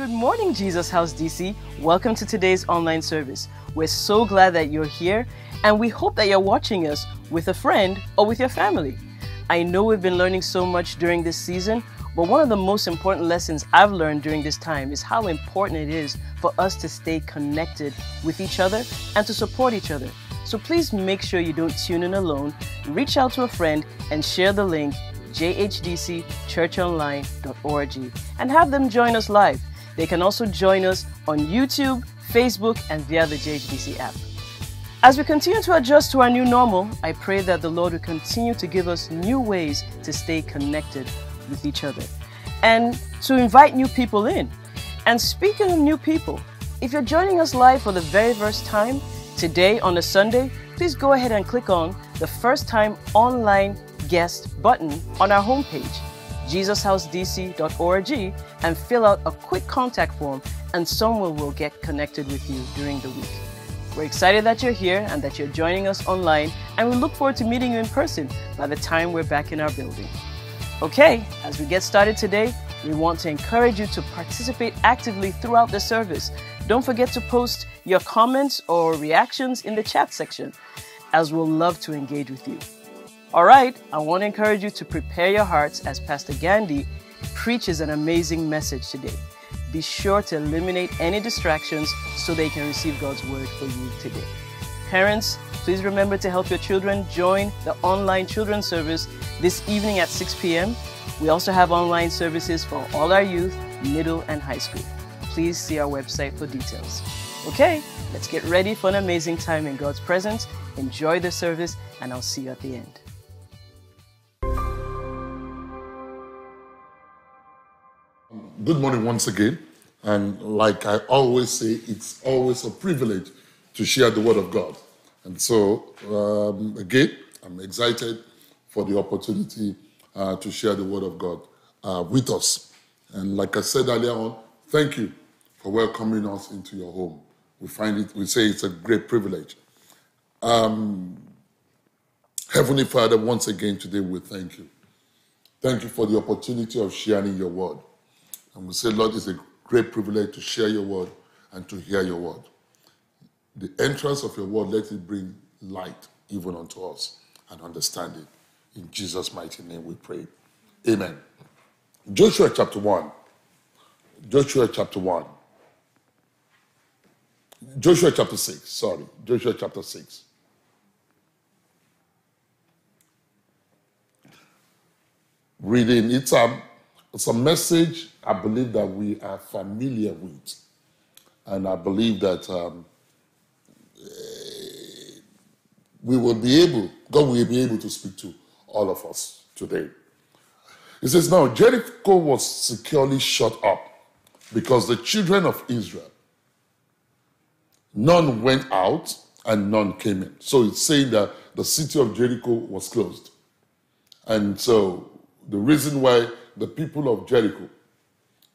Good morning, Jesus House DC. Welcome to today's online service. We're so glad that you're here, and we hope that you're watching us with a friend or with your family. I know we've been learning so much during this season, but one of the most important lessons I've learned during this time is how important it is for us to stay connected with each other and to support each other. So please make sure you don't tune in alone. Reach out to a friend and share the link jhdcchurchonline.org and have them join us live. They can also join us on YouTube, Facebook, and via the JHDC app. As we continue to adjust to our new normal, I pray that the Lord will continue to give us new ways to stay connected with each other and to invite new people in. And speaking of new people, if you're joining us live for the very first time today on a Sunday, please go ahead and click on the First Time Online Guest button on our homepage, jesushousedc.org, and fill out a quick contact form, and someone will get connected with you during the week. We're excited that you're here and that you're joining us online, and we look forward to meeting you in person by the time we're back in our building. Okay, as we get started today, we want to encourage you to participate actively throughout the service. Don't forget to post your comments or reactions in the chat section, as we'll love to engage with you. All right, I want to encourage you to prepare your hearts as Pastor Gandhi preaches an amazing message today. Be sure to eliminate any distractions so they can receive God's word for you today. Parents, please remember to help your children join the online children's service this evening at 6 p.m. We also have online services for all our youth, middle, and high school. Please see our website for details. Okay, let's get ready for an amazing time in God's presence. Enjoy the service, and I'll see you at the end. Good morning once again, and like I always say, it's always a privilege to share the Word of God. And so, again, I'm excited for the opportunity to share the Word of God with us. And like I said earlier on, thank you for welcoming us into your home. We say it's a great privilege. Heavenly Father, once again today we thank you. Thank you for the opportunity of sharing your Word. And we say, Lord, it's a great privilege to share your word and to hear your word. The entrance of your word, let it bring light even unto us and understanding. In Jesus' mighty name we pray. Amen. Joshua chapter 1. Joshua chapter 1. Joshua chapter 6, sorry. Joshua chapter 6. Reading, it's a message I believe that we are familiar with. And I believe that God will be able to speak to all of us today. It says, now Jericho was securely shut up because the children of Israel, none went out and none came in. So it's saying that the city of Jericho was closed. And so the reason why the people of Jericho,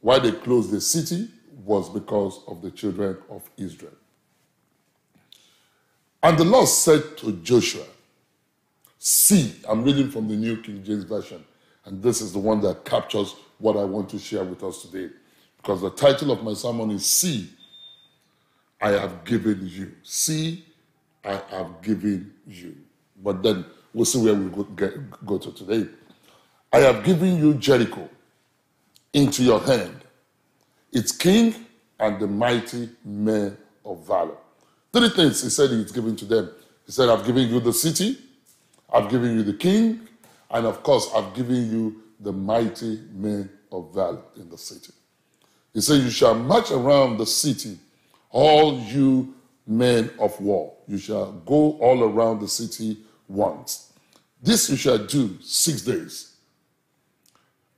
why they closed the city, was because of the children of Israel. And the Lord said to Joshua, see, I'm reading from the New King James Version, and this is the one that captures what I want to share with us today. Because the title of my sermon is, See, I have given you. See, I have given you. But then we'll see where we go to today. I have given you Jericho into your hand, its king and the mighty men of valor. Three things he said he's given to them. He said, I've given you the city, I've given you the king, and of course, I've given you the mighty men of valor in the city. He said, you shall march around the city, all you men of war. You shall go all around the city once. This you shall do 6 days.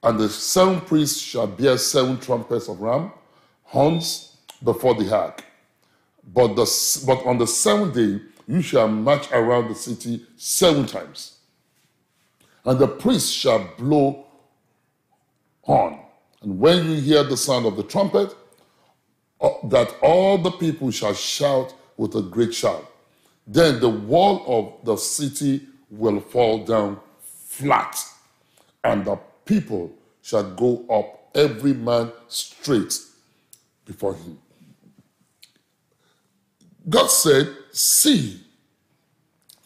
And the 7 priests shall bear 7 trumpets of ram horns before the ark. But on the 7th day, you shall march around the city 7 times. And the priests shall blow horn. And when you hear the sound of the trumpet, that all the people shall shout with a great shout. Then the wall of the city will fall down flat, and the people shall go up every man straight before him. God said, see,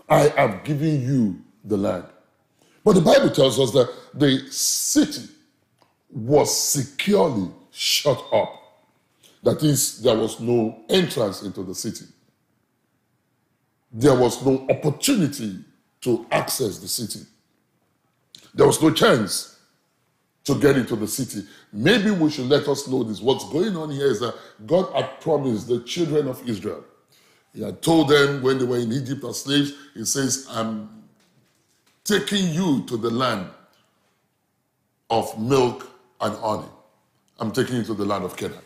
I have given you the land. But the Bible tells us that the city was securely shut up. That is, there was no entrance into the city. There was no opportunity to access the city. There was no chance to get into the city. Maybe we should let us know this. What's going on here is that God had promised the children of Israel. He had told them when they were in Egypt as slaves, he says, I'm taking you to the land of milk and honey. I'm taking you to the land of Canaan.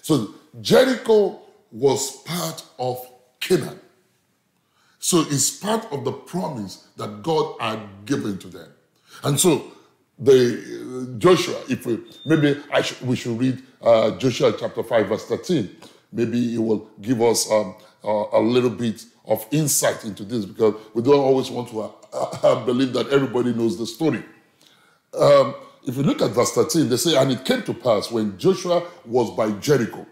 So Jericho was part of Canaan. So it's part of the promise that God had given to them. And so Joshua, we should read Joshua chapter 5 verse 13. Maybe it will give us a little bit of insight into this, because we don't always want to believe that everybody knows the story. If you look at verse 13, they say, and it came to pass when Joshua was by Jericho,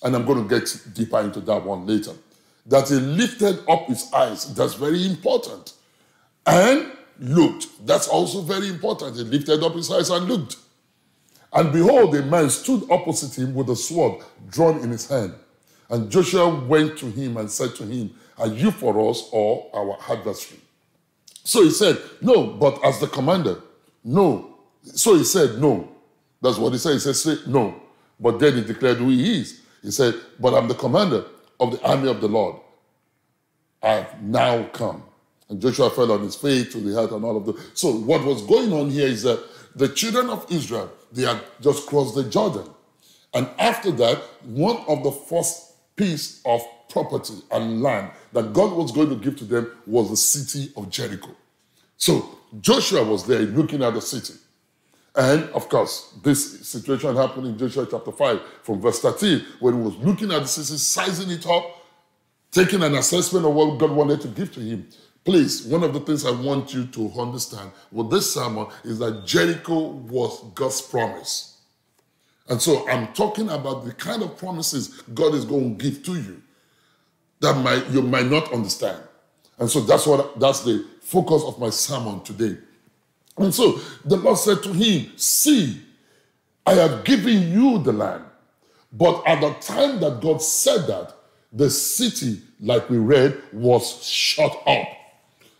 and I'm going to get deeper into that one later, that he lifted up his eyes. That's very important. And looked. That's also very important. He lifted up his eyes and looked. And behold, a man stood opposite him with a sword drawn in his hand. And Joshua went to him and said to him, are you for us or our adversary? So he said, no, but as the commander, no. So he said, no. That's what he said. He said, no. But then he declared who he is. He said, but I'm the commander of the army of the Lord. I have now come. And Joshua fell on his face to the earth and all of that. So what was going on here is that the children of Israel, they had just crossed the Jordan. And after that, one of the first piece of property and land that God was going to give to them was the city of Jericho. So Joshua was there looking at the city. And of course, this situation happened in Joshua chapter 5 from verse 13, when he was looking at the city, sizing it up, taking an assessment of what God wanted to give to him. Please, one of the things I want you to understand with this sermon is that Jericho was God's promise. And so I'm talking about the kind of promises God is going to give to you that you might not understand. And so that's the focus of my sermon today. And so the Lord said to him, see, I have given you the land. But at the time that God said that, the city, like we read, was shut up.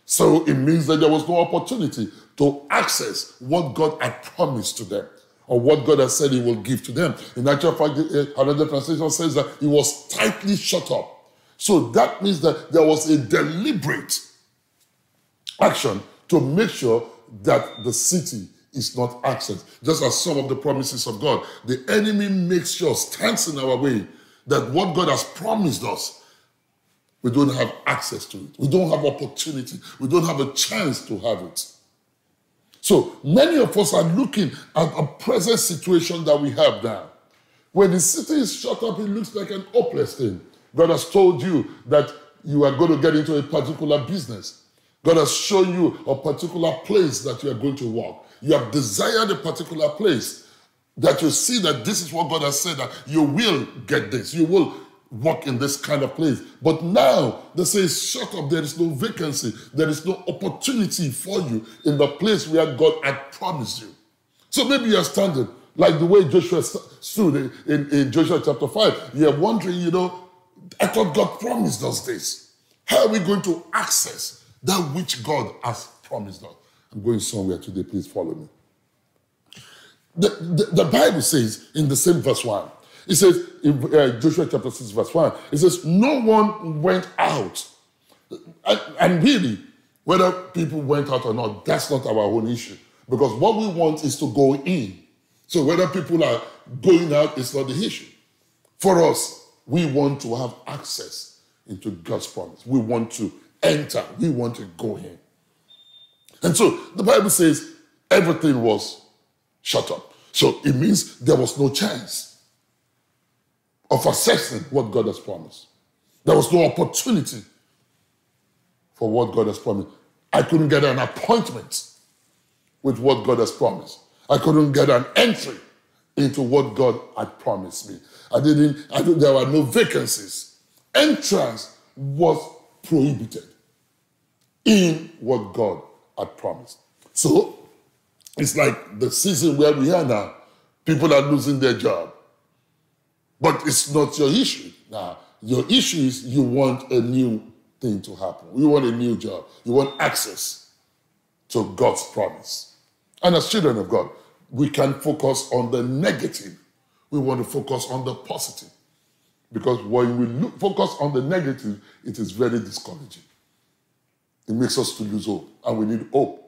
So it means that there was no opportunity to access what God had promised to them, or what God has said he will give to them. In actual fact, another translation says that it was tightly shut up. So that means that there was a deliberate action to make sure that the city is not accessed. Just as some of the promises of God, the enemy makes sure, stands in our way, that what God has promised us, we don't have access to it. We don't have opportunity. We don't have a chance to have it. So many of us are looking at a present situation that we have now. When the city is shut up, it looks like an hopeless thing. God has told you that you are going to get into a particular business. God has shown you a particular place that you are going to work. You have desired a particular place that you see that this is what God has said, that you will get this. You will work in this kind of place. But now, they say, shut up, there is no vacancy. There is no opportunity for you in the place where God had promised you. So maybe you are standing, like the way Joshua stood in Joshua chapter 5. You are wondering, I thought God promised us this. How are we going to access that which God has promised us? I'm going somewhere today, please follow me. The Bible says in the same verse 1, it says in Joshua chapter 6 verse 1, it says, no one went out. And really, whether people went out or not, that's not our own issue. Because what we want is to go in. So whether people are going out is not the issue. For us, we want to have access into God's promise. We want to enter. We want to go in. And so the Bible says everything was shut up. So it means there was no chance of assessing what God has promised. There was no opportunity for what God has promised. I couldn't get an appointment with what God has promised. I couldn't get an entry into what God had promised me. There were no vacancies. Entrance was prohibited in what God had promised. So, it's like the season where we are now. People are losing their job. But it's not your issue. Now, your issue is you want a new thing to happen. You want a new job. You want access to God's promise. And as children of God, we can focus on the negative. We want to focus on the positive. Because when we focus on the negative, it is very discouraging. It makes us to lose hope. And we need hope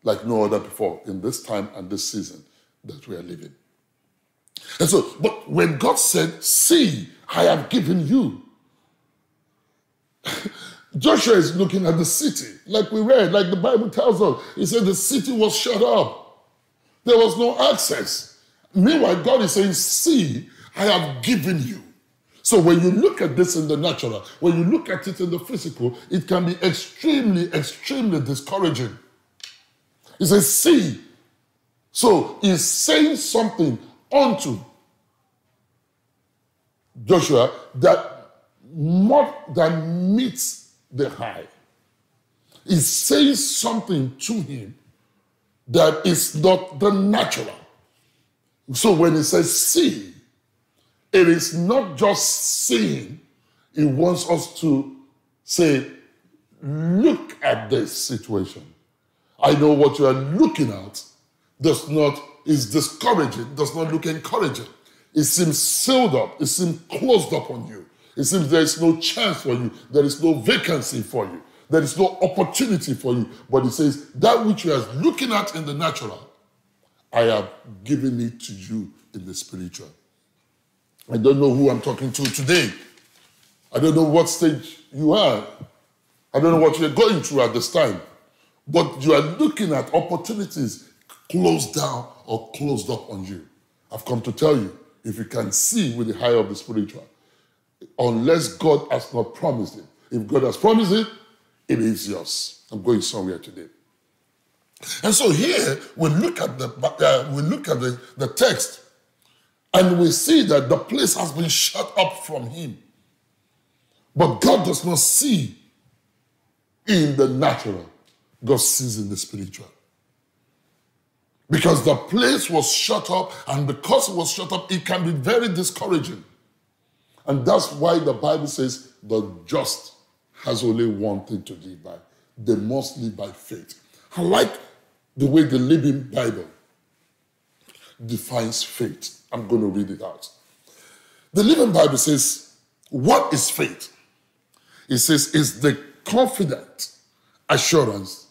like no other before in this time and this season that we are living. And so, but when God said, see, I have given you. Joshua is looking at the city, like we read, like the Bible tells us. He said the city was shut up. There was no access. Meanwhile, God is saying, see, I have given you. So when you look at this in the natural, when you look at it in the physical, it can be extremely, extremely discouraging. He says, see. So he's saying something unto Joshua that more than meets the eye. He's saying something to him that is not the natural. So when he says see, it is not just seeing. He wants us to say, look at this situation. I know what you are looking at is discouraging, does not look encouraging. It seems sealed up. It seems closed up on you. It seems there is no chance for you. There is no vacancy for you. There is no opportunity for you. But it says, that which you are looking at in the natural, I have given it to you in the spiritual. I don't know who I'm talking to today. I don't know what stage you are. I don't know what you're going through at this time. But you are looking at opportunities closed down or closed up on you. I've come to tell you, if you can see with the eye of the spiritual, unless God has not promised it, if God has promised it, it is yours. I'm going somewhere today. And so here we look at the text, and we see that the place has been shut up from him. But God does not see in the natural. God sees in the spiritual. Because the place was shut up, and because it was shut up, it can be very discouraging. And that's why the Bible says the just has only one thing to live by. They must live by faith. I like the way the Living Bible defines faith. I'm going to read it out. The Living Bible says, what is faith? It says, it's the confident assurance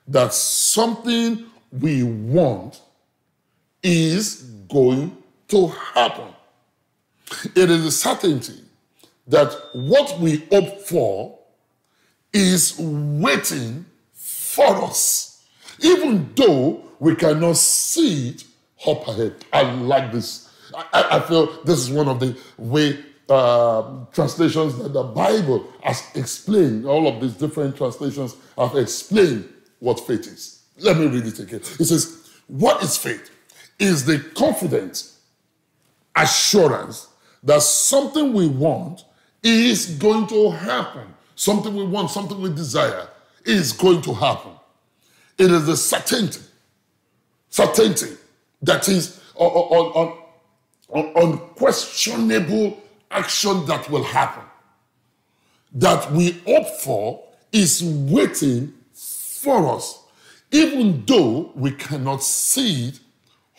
that something we want is going to happen. It is a certainty that what we hope for is waiting for us, even though we cannot see it up ahead. I like this. I feel this is one of the way translations that the Bible has explained. All of these different translations have explained what faith is. Let me read it again. It says, what is faith? Is the confident assurance that something we want is going to happen. Something we want, something we desire is going to happen. It is the certainty that is unquestionable action that will happen, that we hope for is waiting for us, even though we cannot see it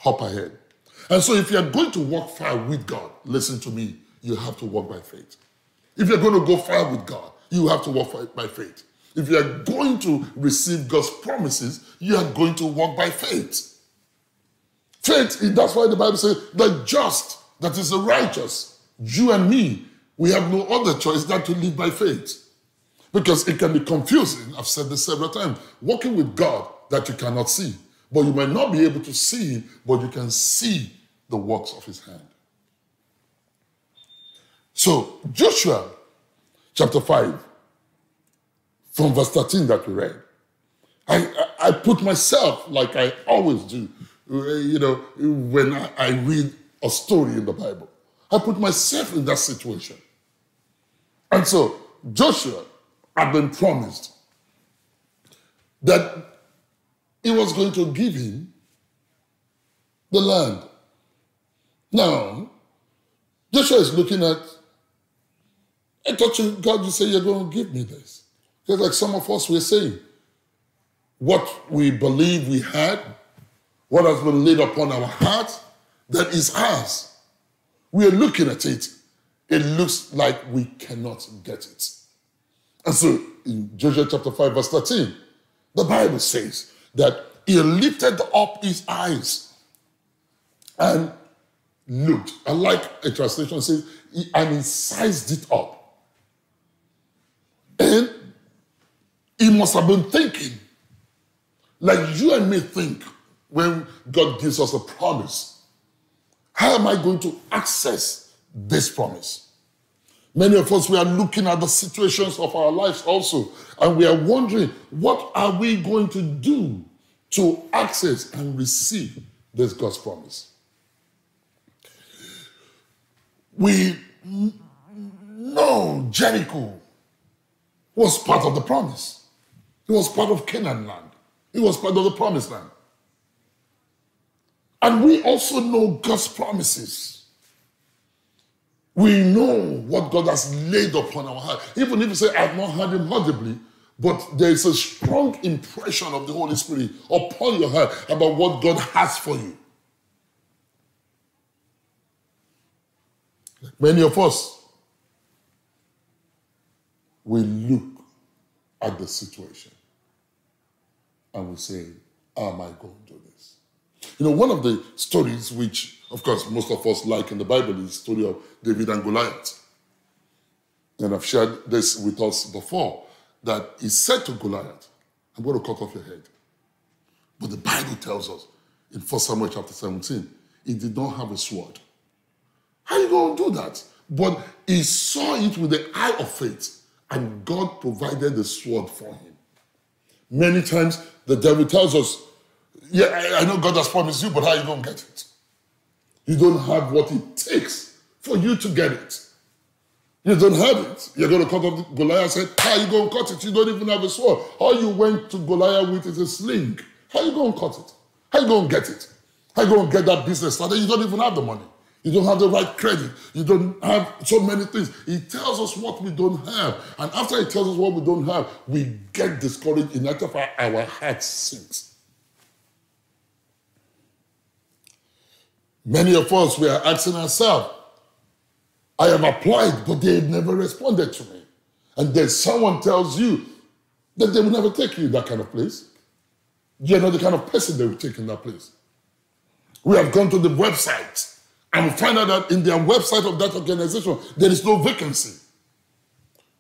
up ahead. And so if you're going to walk far with God, listen to me, you have to walk by faith. If you're going to go far with God, you have to walk by faith. If you're going to receive God's promises, you are going to walk by faith. Faith, that's why the Bible says, the just, that is the righteous, you and me, we have no other choice than to live by faith. Because it can be confusing, I've said this several times, walking with God that you cannot see. But you might not be able to see him, but you can see the works of his hand. So, Joshua chapter 5, from verse 13 that we read, I put myself, like I always do, when I read a story in the Bible. I put myself in that situation. And so Joshua had been promised that he was going to give him the land. Now, Joshua is looking at, I thought God would say, you're going to give me this. Just like some of us were saying, what we believe we had, what has been laid upon our heart, that is ours. We are looking at it. It looks like we cannot get it. And so in Joshua chapter 5, verse 13, the Bible says that he lifted up his eyes and looked. I like a translation says, and he sized it up. And he must have been thinking, like you and me think when God gives us a promise. How am I going to access this promise? Many of us, we are looking at the situations of our lives also, and we are wondering, what are we going to do to access and receive this God's promise? We know Jericho was part of the promise. It was part of Canaan land. It was part of the promised land. And we also know God's promises. We know what God has laid upon our heart. Even if you say, I've not heard him audibly, but there is a strong impression of the Holy Spirit upon your heart about what God has for you. Many of us, we look at the situation and we say, how am I going to do this? One of the stories which, of course, most of us like in the Bible is the story of David and Goliath. And I've shared this with us before, that he said to Goliath, I'm going to cut off your head. But the Bible tells us in 1 Samuel chapter 17, he did not have a sword. How are you going to do that? But he saw it with the eye of faith, and God provided the sword for him. Many times the devil tells us, yeah, I know God has promised you, but how are you going to get it? You don't have what it takes for you to get it. You don't have it. You're going to cut off Goliath's head. How are you going to cut it? You don't even have a sword. All you went to Goliath with is a sling. How are you going to cut it? How are you going to get it? How are you going to get that business started? You don't even have the money. You don't have the right credit. You don't have so many things. He tells us what we don't have. And after he tells us what we don't have, we get discouraged in that our heart sinks. Many of us, we are asking ourselves, I have applied, but they have never responded to me. And then someone tells you that they will never take you in that kind of place. You're not the kind of person they will take in that place. We have gone to the website and we find out that in their website of that organization, there is no vacancy.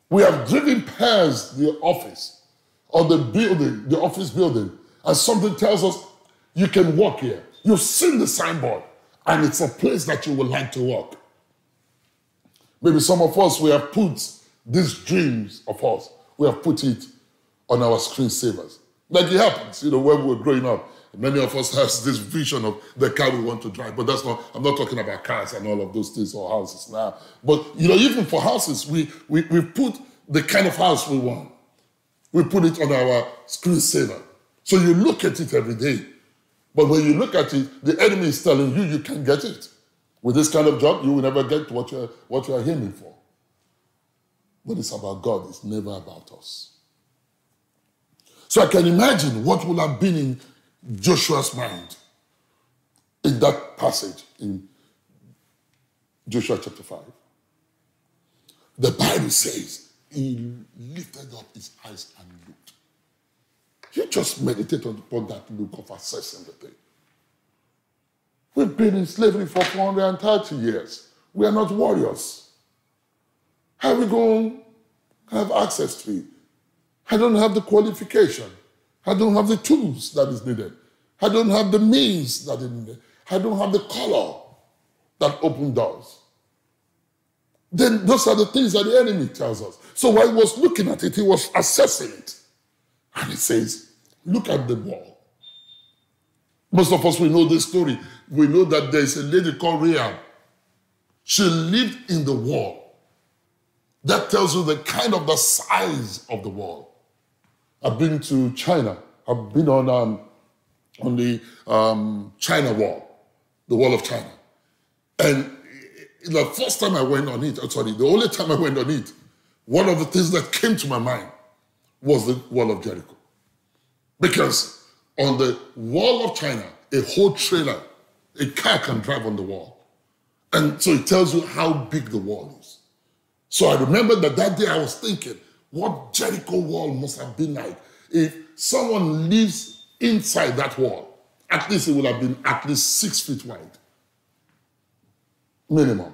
We have driven past the office or the building, the office building, and something tells us you can work here. You've seen the signboard, and it's a place that you would like to work. Maybe some of us, we have put these dreams of us, we have put it on our screensavers. Like it happens, when we were growing up, many of us have this vision of the car we want to drive, but I'm not talking about cars and all of those things or houses now. But, even for houses, we put the kind of house we want. We put it on our screensaver. So you look at it every day. But when you look at it, the enemy is telling you, you can't get it. With this kind of job, you will never get what you're aiming for. But it's about God. It's never about us. So I can imagine what would have been in Joshua's mind in that passage in Joshua chapter 5. The Bible says he lifted up his eyes and looked. You just meditate upon that look of assessing the thing. We've been in slavery for 430 years. We are not warriors. How are we going to have access to it? I don't have the qualification. I don't have the tools that is needed. I don't have the means that is needed. I don't have the color that opens doors. Then those are the things that the enemy tells us. So while he was looking at it, he was assessing it. And he says, look at the wall. Most of us, we know this story. We know that there is a lady called Rahab. She lived in the wall. That tells you the kind of the size of the wall. I've been to China. I've been on the China wall, the wall of China. And the first time I went on it, the only time I went on it, one of the things that came to my mind was the wall of Jericho. Because on the wall of China, a whole trailer, a car can drive on the wall. And so it tells you how big the wall is. So I remember that day I was thinking, what Jericho wall must have been like if someone lives inside that wall. At least it would have been at least 6 feet wide. Minimum.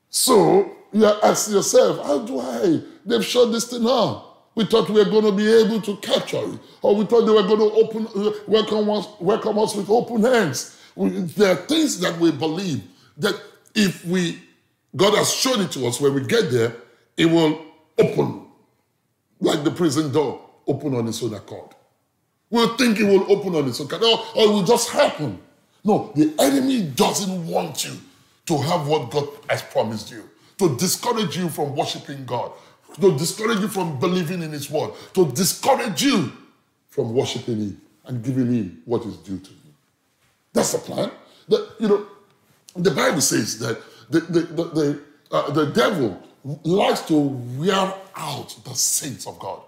So you ask yourself, how do they've shut this thing down. We thought we were going to be able to capture it. Or we thought they were going to welcome us with open hands. There are things that we believe that if God has shown it to us, when we get there, it will open, like the prison door, open on its own accord. We'll think it will open on its own accord, or it will just happen. No, the enemy doesn't want you to have what God has promised you, to discourage you from worshiping God, to discourage you from believing in His word, to discourage you from worshiping Him and giving Him what is due to Him. That's the plan. The Bible says that the devil likes to wear out the saints of God.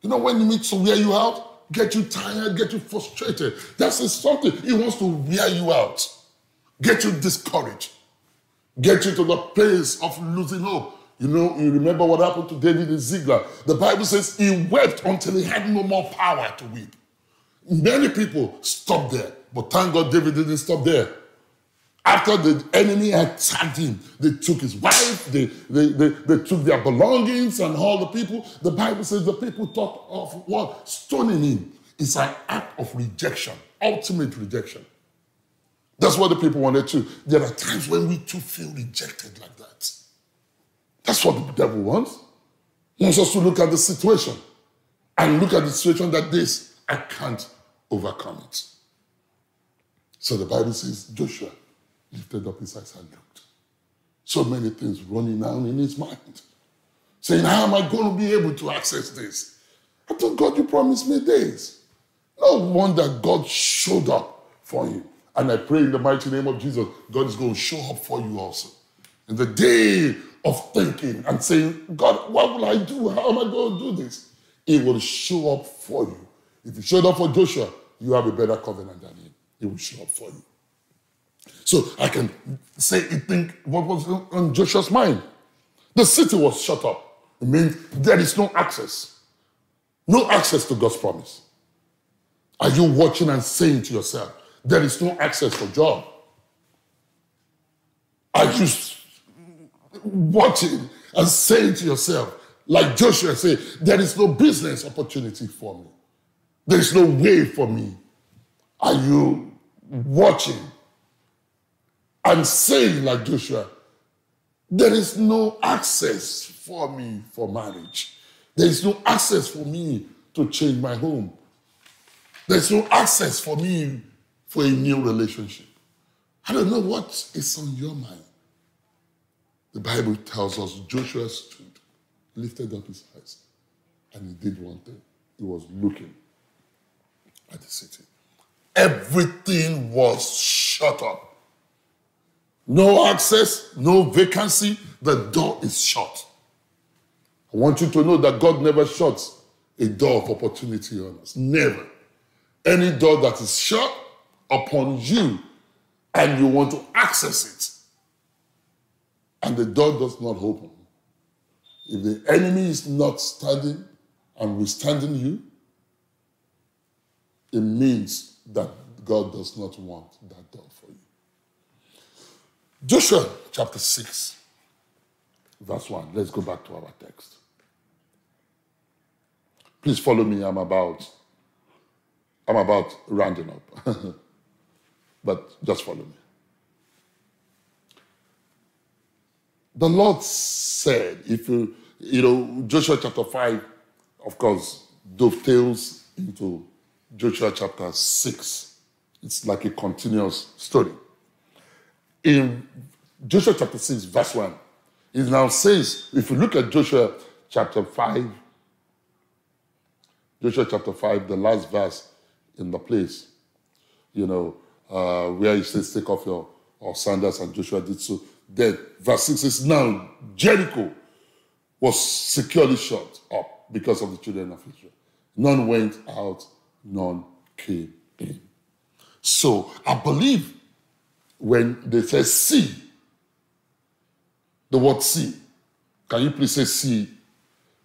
You know, when he needs to wear you out, get you tired, get you frustrated. That's something. He wants to wear you out, get you discouraged, get you to the place of losing hope. You know, you remember what happened to David in Ziklag. The Bible says he wept until he had no more power to weep. Many people stopped there, but thank God David didn't stop there. After the enemy attacked him, they took his wife, they took their belongings and all the people. The Bible says the people thought of what? Stoning him. It's an act of rejection, ultimate rejection. That's what the people wanted to. There are times when we too feel rejected like that. That's what the devil wants. He wants us to look at the situation and look at the situation that this, I can't overcome it. So the Bible says Joshua lifted up his eyes and looked. So many things running down in his mind. Saying, how am I going to be able to access this? I thought, God, you promised me this. No wonder God showed up for him. And I pray in the mighty name of Jesus, God is going to show up for you also. In the day of thinking and saying, God, what will I do? How am I going to do this? He will show up for you. If he showed up for Joshua, you have a better covenant than him. He will show up for you. So I can think what was on Joshua's mind. The city was shut up. It means there is no access. No access to God's promise. Are you watching and saying to yourself, there is no access for job? Are you watching and saying to yourself, like Joshua said, there is no business opportunity for me. There is no way for me. Are you watching and saying like Joshua, there is no access for me for marriage. There is no access for me to change my home. There is no access for me for a new relationship. I don't know what is on your mind. The Bible tells us Joshua stood, lifted up his eyes, and he did one thing. He was looking at the city. Everything was shut up. No access, no vacancy. The door is shut. I want you to know that God never shuts a door of opportunity on us. Never. Any door that is shut upon you and you want to access it, and the door does not open, if the enemy is not standing and withstanding you, it means that God does not want that door for you. Joshua chapter 6, verse 1. Let's go back to our text. Please follow me. I'm about rounding up. But just follow me. The Lord said, if Joshua chapter 5, of course, dovetails into Joshua chapter 6. It's like a continuous story. In Joshua chapter 6, verse 1, it now says, if you look at Joshua chapter 5, the last verse in the place, where it says, take off your sandals, and Joshua did so. Then verse 6 says, now Jericho was securely shut up because of the children of Israel. None went out, none came in. So I believe when they say see, the word see, can you please say see?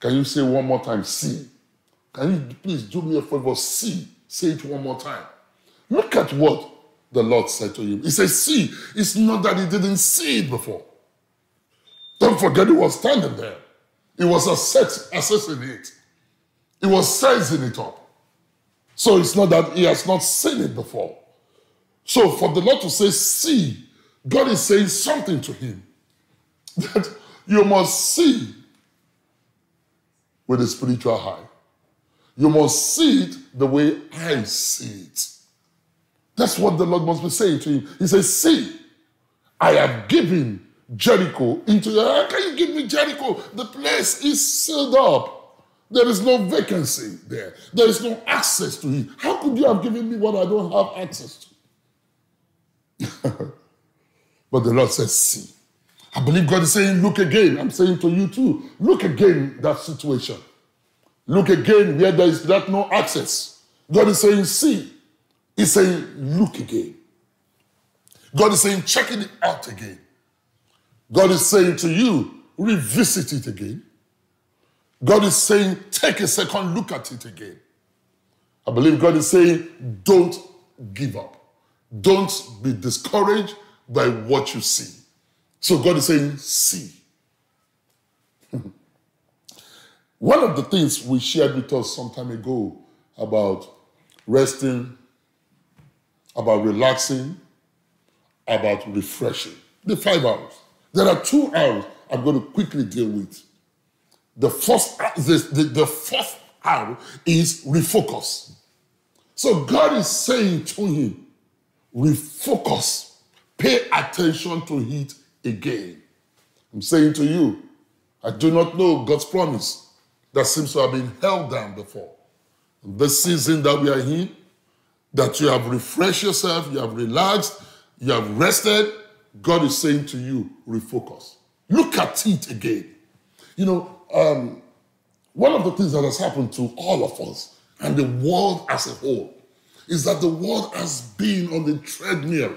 Can you say one more time, see? Can you please do me a favor, see? Say it one more time. Look at what the Lord said to him. He says, see. It's not that he didn't see it before. Don't forget he was standing there. He was assessing it. He was sizing it up. So it's not that he has not seen it before. So for the Lord to say, see, God is saying something to him. That you must see with a spiritual eye. You must see it the way I see it. That's what the Lord must be saying to him. He says, see, I have given Jericho into your hand. Can you give me Jericho? The place is sealed up. There is no vacancy there. There is no access to it. How could you have given me what I don't have access to? But the Lord says, see. I believe God is saying, look again. I'm saying to you too, look again that situation. Look again where there is that no access. God is saying, see. He's saying, look again. God is saying, checking it out again. God is saying to you, revisit it again. God is saying, take a second look at it again. I believe God is saying, don't give up. Don't be discouraged by what you see. So God is saying, see. One of the things we shared with us some time ago about resting, about relaxing, about refreshing. The 5 hours. There are 2 hours I'm going to quickly deal with. The first hour is refocus. So God is saying to him, refocus. Pay attention to it again. I'm saying to you, I do not know God's promise that seems to have been held down before. In this season that we are in, that you have refreshed yourself, you have relaxed, you have rested, God is saying to you, refocus. Look at it again. One of the things that has happened to all of us and the world as a whole is that the world has been on the treadmill.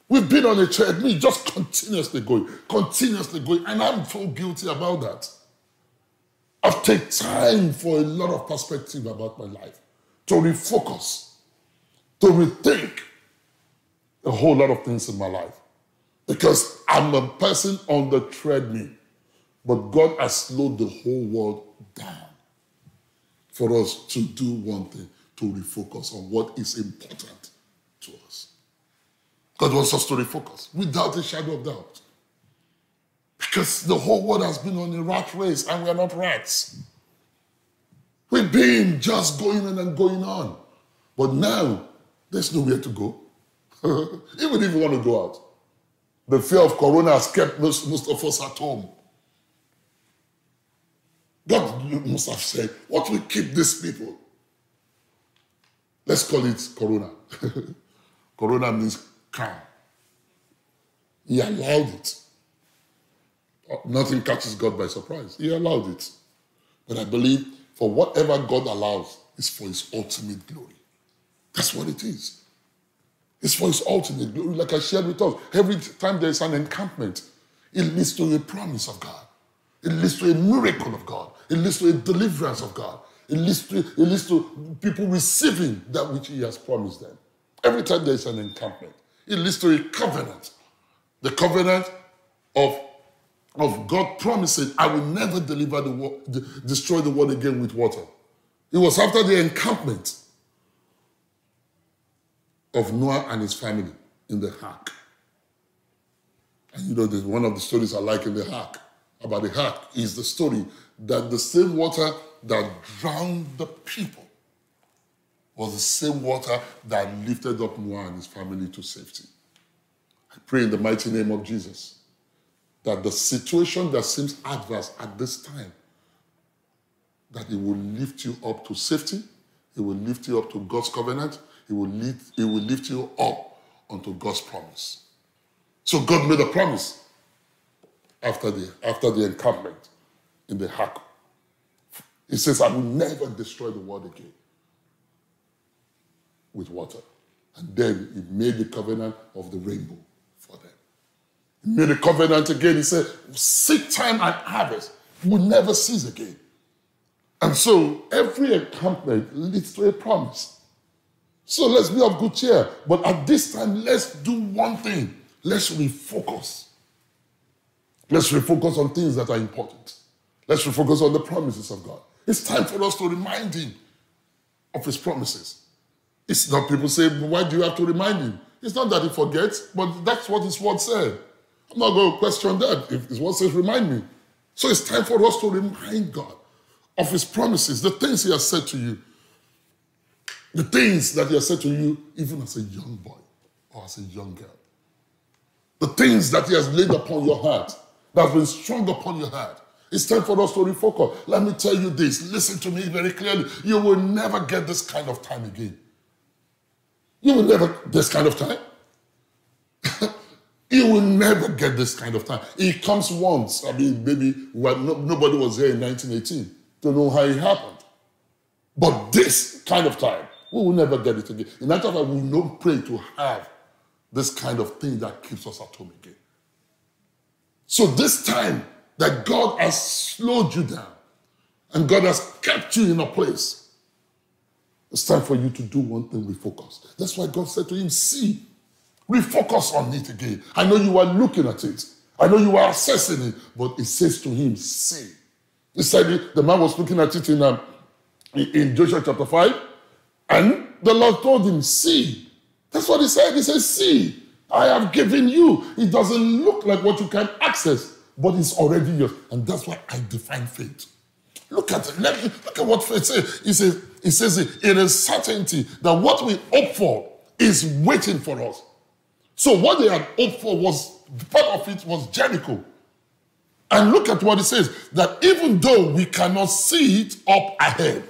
We've been on a treadmill, just continuously going, and I'm so guilty about that. I've taken time for a lot of perspective about my life, to refocus, to rethink a whole lot of things in my life. Because I'm a person on the treadmill, but God has slowed the whole world down for us to do one thing, to refocus on what is important to us. God wants us to refocus without a shadow of doubt. Because the whole world has been on a rat race and we are not rats. We've been just going on and going on. But now, there's nowhere to go. Even if you want to go out. The fear of corona has kept most of us at home. God must have said, what will keep these people? Let's call it corona. Corona means calm. He allowed it. Nothing catches God by surprise. He allowed it. But I believe for whatever God allows is for his ultimate glory. That's what it is. It's for his ultimate glory. Like I shared with us, every time there is an encampment, it leads to a promise of God. It leads to a miracle of God. It leads to a deliverance of God. It leads to people receiving that which he has promised them. Every time there is an encampment, it leads to a covenant. The covenant of God promising, I will never destroy the world again with water. It was after the encampment of Noah and his family in the ark. And there's one of the stories I like in the ark, about the ark, is the story that the same water that drowned the people was the same water that lifted up Noah and his family to safety. I pray in the mighty name of Jesus that the situation that seems adverse at this time, that it will lift you up to safety, it will lift you up to God's covenant, it will lift you up onto God's promise. So God made a promise after the encampment in the ark. He says, I will never destroy the world again with water. And then he made the covenant of the rainbow for them. He made a covenant again. He said, seed time and harvest will never cease again. And so every encampment leads to a promise. So let's be of good cheer. But at this time, let's do one thing. Let's refocus. Let's refocus on things that are important. Let's refocus on the promises of God. It's time for us to remind him of his promises. It's not people say, why do you have to remind him? It's not that he forgets, but that's what his word said. I'm not going to question that. If his word says, remind me. So it's time for us to remind God of his promises, the things he has said to you. The things that he has said to you even as a young boy or as a young girl. The things that he has laid upon your heart, that have been strong upon your heart. It's time for us to refocus. Let me tell you this. Listen to me very clearly. You will never get this kind of time again. You will never get this kind of time. You will never get this kind of time. It comes once. I mean, maybe nobody was there in 1918 to know how it happened. But this kind of time, we will never get it again. In that time, we will not pray to have this kind of thing that keeps us at home again. So this time that God has slowed you down and God has kept you in a place, it's time for you to do one thing, refocus. That's why God said to him, see, refocus on it again. I know you are looking at it. I know you are assessing it, but it says to him, see. He said the man was looking at it in Joshua chapter 5, and the Lord told him, see. That's what he said. He said, see, I have given you. It doesn't look like what you can access, but it's already yours. And that's why I define faith. Look at it. Look at what faith says. It says it is certainty that what we hope for is waiting for us. So what they had hoped for was, part of it was Jericho. And look at what it says, that even though we cannot see it up ahead,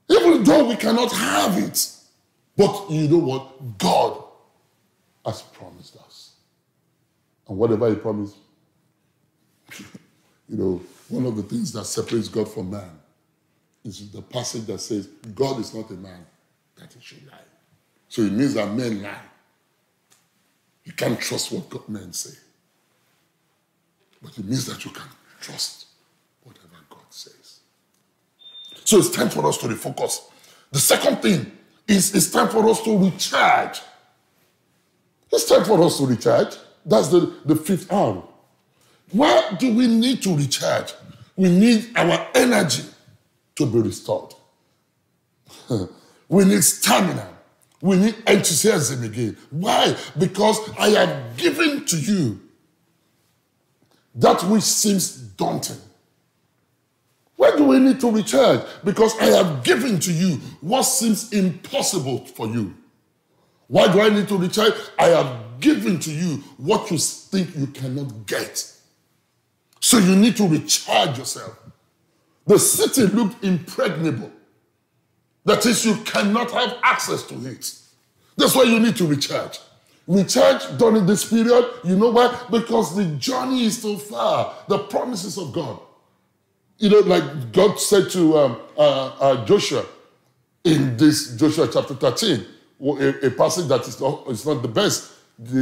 even though we cannot have it, but you know what? God has promised us. And whatever he promised, one of the things that separates God from man is the passage that says, God is not a man that he should lie. So it means that men lie. You can't trust what men say. But it means that you can trust whatever God says. So it's time for us to refocus. The second thing is it's time for us to recharge. It's time for us to recharge. That's the fifth hour. Why do we need to recharge? We need our energy to be restored. We need stamina. We need enthusiasm again. Why? Because I have given to you that which seems daunting. Why do we need to recharge? Because I have given to you what seems impossible for you. Why do I need to recharge? I have given to you what you think you cannot get. So you need to recharge yourself. The city looked impregnable. That is, you cannot have access to it. That's why you need to recharge. Recharge during this period. You know why? Because the journey is so far. The promises of God. Like God said to Joshua in this Joshua chapter 13, a passage that is not the best,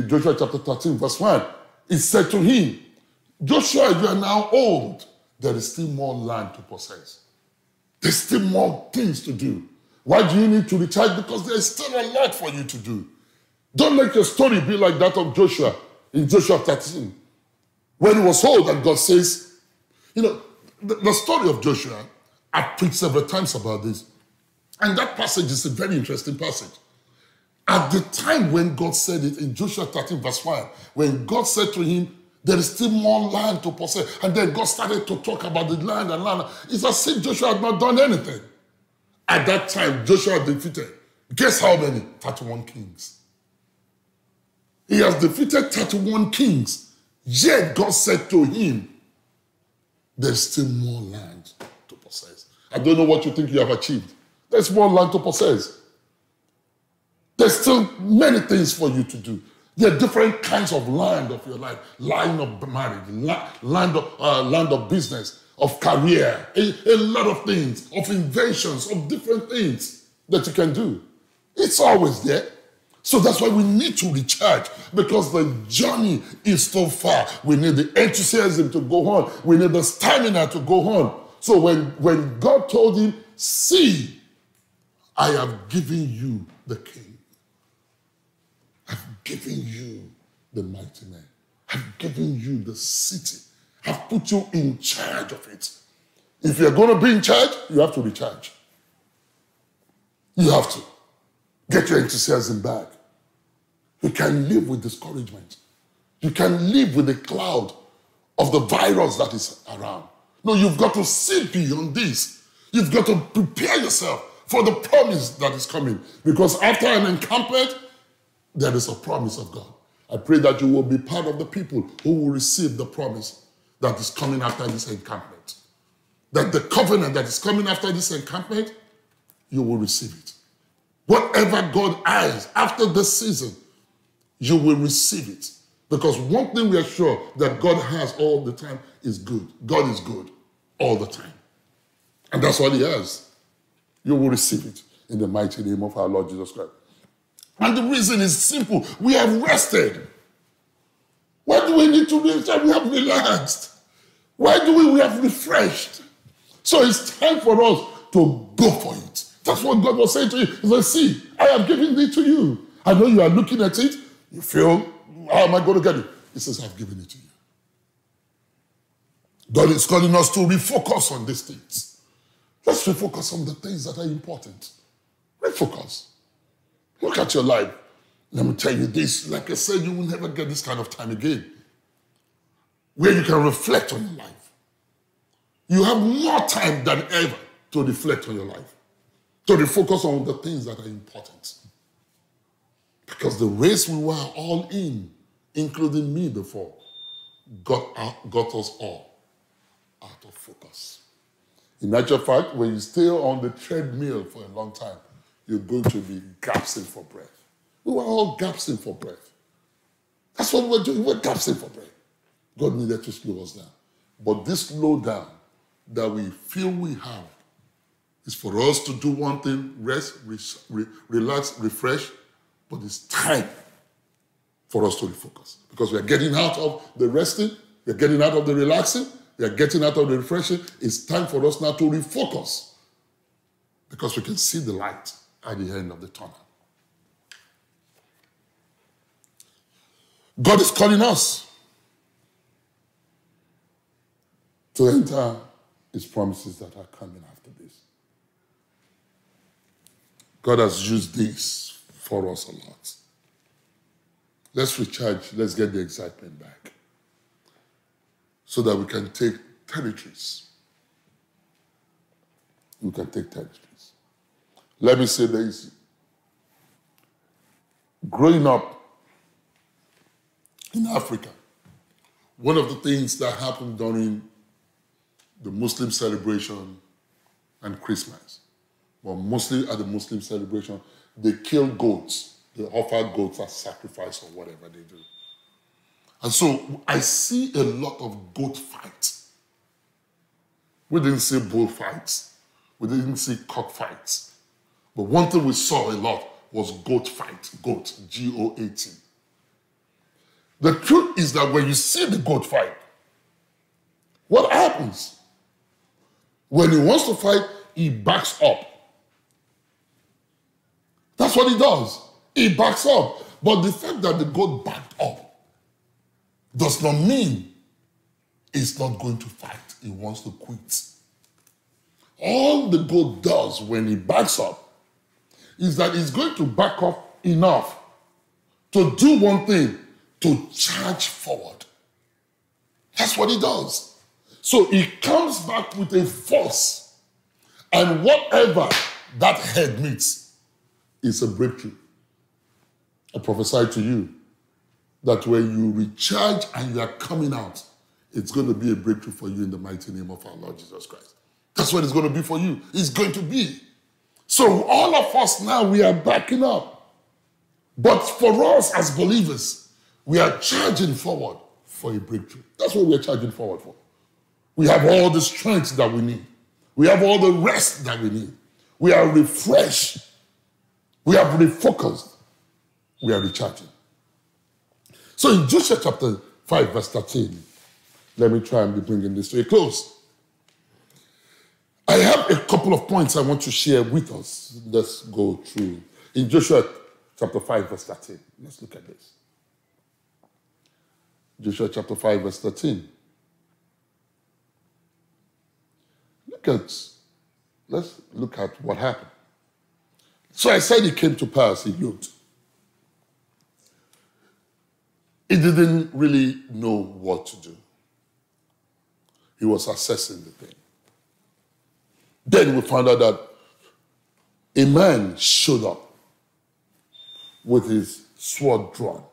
Joshua chapter 13 verse 1. It said to him, Joshua, you are now old. There is still more land to possess. There's still more things to do. Why do you need to recharge? Because there's still a lot for you to do. Don't let your story be like that of Joshua in Joshua 13. When he was old and God says, the story of Joshua, I've preached several times about this. And that passage is a very interesting passage. At the time when God said it in Joshua 13 verse 1, when God said to him, there is still more land to possess. And then God started to talk about the land and land. It's as if Joshua had not done anything. At that time, Joshua defeated, guess how many? 31 kings. He has defeated 31 kings. Yet God said to him, there's still more land to possess. I don't know what you think you have achieved. There's more land to possess. There's still many things for you to do. There are different kinds of land of your life. Land of marriage, land of business, of career, a lot of things, of inventions, of different things that you can do. It's always there. So that's why we need to recharge, because the journey is so far. We need the enthusiasm to go on. We need the stamina to go on. So when God told him, see, I have given you the king. I've given you the mighty man. I've given you the city. I've put you in charge of it. If you're going to be in charge, you have to recharge. You have to. Get your enthusiasm back. You can live with discouragement. You can live with the cloud of the virus that is around. No, you've got to see beyond this. You've got to prepare yourself for the promise that is coming. Because after an encampment, there is a promise of God. I pray that you will be part of the people who will receive the promise that is coming after this encampment. That the covenant that is coming after this encampment, you will receive it. Whatever God has after this season, you will receive it. Because one thing we are sure that God has all the time is good. God is good all the time. And that's what he has. You will receive it in the mighty name of our Lord Jesus Christ. And the reason is simple. We have rested. Why do we need to rest? We have relaxed. Why do we have refreshed? So it's time for us to go for it. That's what God was saying to you. He said, see, I have given it to you. I know you are looking at it. You feel, how am I going to get it? He says, I've given it to you. God is calling us to refocus on these things. Let's refocus on the things that are important. Refocus. Look at your life. Let me tell you this. Like I said, you will never get this kind of time again, where you can reflect on your life. You have more time than ever to reflect on your life, to refocus on the things that are important. Because the race we were all in, including me before, got us all out of focus. In actual fact, when you stay on the treadmill for a long time, you're going to be gasping for breath. We were all gasping for breath. That's what we were doing. We were gasping for breath. God needed to slow us down. But this slow down that we feel we have is for us to do one thing, rest, relax, refresh, but it's time for us to refocus. Because we are getting out of the resting, we are getting out of the relaxing, we are getting out of the refreshing. It's time for us now to refocus, because we can see the light at the end of the tunnel. God is calling us to enter his promises that are coming after this. God has used this for us a lot. Let's recharge. Let's get the excitement back so that we can take territories. We can take territories. Let me say this. Growing up in Africa, one of the things that happened during the Muslim celebration and Christmas, but mostly at the Muslim celebration, they kill goats. They offer goats as sacrifice or whatever they do. And so I see a lot of goat fights. We didn't see bull fights. We didn't see cock fights. But one thing we saw a lot was goat fight. Goat, G-O-A-T. The truth is that when you see the goat fight, what happens? When he wants to fight, he backs up. That's what he does. He backs up. But the fact that the goat backed up does not mean he's not going to fight. He wants to quit. All the goat does when he backs up is that he's going to back up enough to do one thing, to charge forward. That's what he does. So he comes back with a force, and whatever that head meets is a breakthrough. I prophesy to you that when you recharge and you are coming out, it's going to be a breakthrough for you in the mighty name of our Lord Jesus Christ. That's what it's going to be for you. It's going to be. So all of us now, we are backing up. But for us as believers, we are charging forward for a breakthrough. That's what we are charging forward for. We have all the strength that we need. We have all the rest that we need. We are refreshed. We are refocused. We are recharging. So in Joshua chapter 5, verse 13, let me try and be bringing this to a close. I have a couple of points I want to share with us. Let's go through. In Joshua chapter 5, verse 13, let's look at this. Joshua chapter 5, verse 13. Let's look at what happened. So I said it came to pass, he looked. He didn't really know what to do. He was assessing the thing. Then we found out that a man showed up with his sword drawn.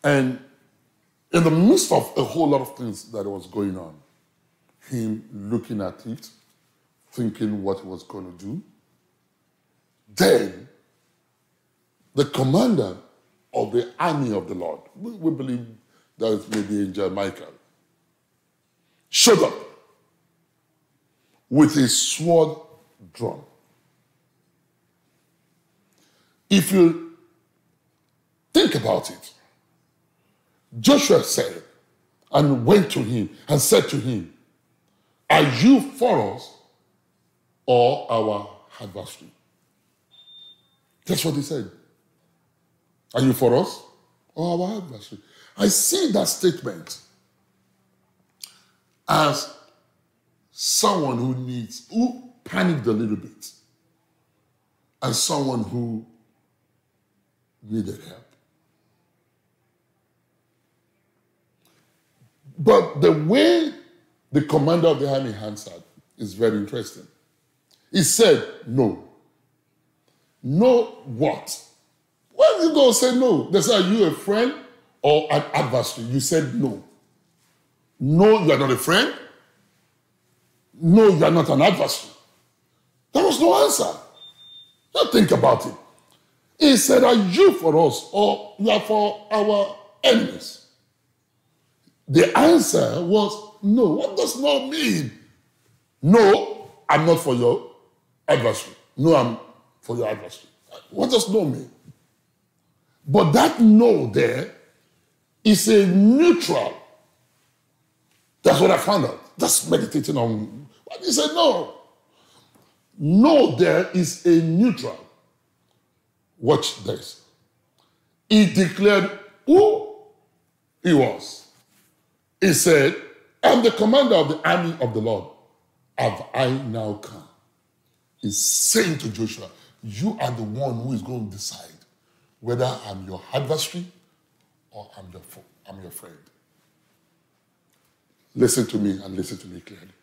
And in the midst of a whole lot of things that was going on, him looking at it, thinking what he was going to do, then the commander of the army of the Lord, we believe that is maybe Angel Michael, showed up with his sword drawn. If you think about it, Joshua said and went to him and said to him, "Are you for us or our adversary?" That's what he said. Are you for us or our adversary? I see that statement as someone who panicked a little bit and someone who needed help. But the way the commander of the army answered is very interesting. He said, "No." No what? When you go say no, they say, "Are you a friend or an adversary?" You said no. No, you are not a friend. No, you are not an adversary. There was no answer. Don't think about it. He said, "Are you for us or you are for our enemies?" The answer was no. What does no mean? No, I'm not for your adversary. No, I'm for your adversary. What does no mean? But that no there is a neutral. That's what I found out. Just meditating on what he said. No. No there is a neutral. Watch this. He declared who he was. He said, "I'm the commander of the army of the Lord. Have I now come?" He's saying to Joshua, you are the one who is going to decide whether I'm your adversary or I'm your friend. Listen to me and listen to me clearly.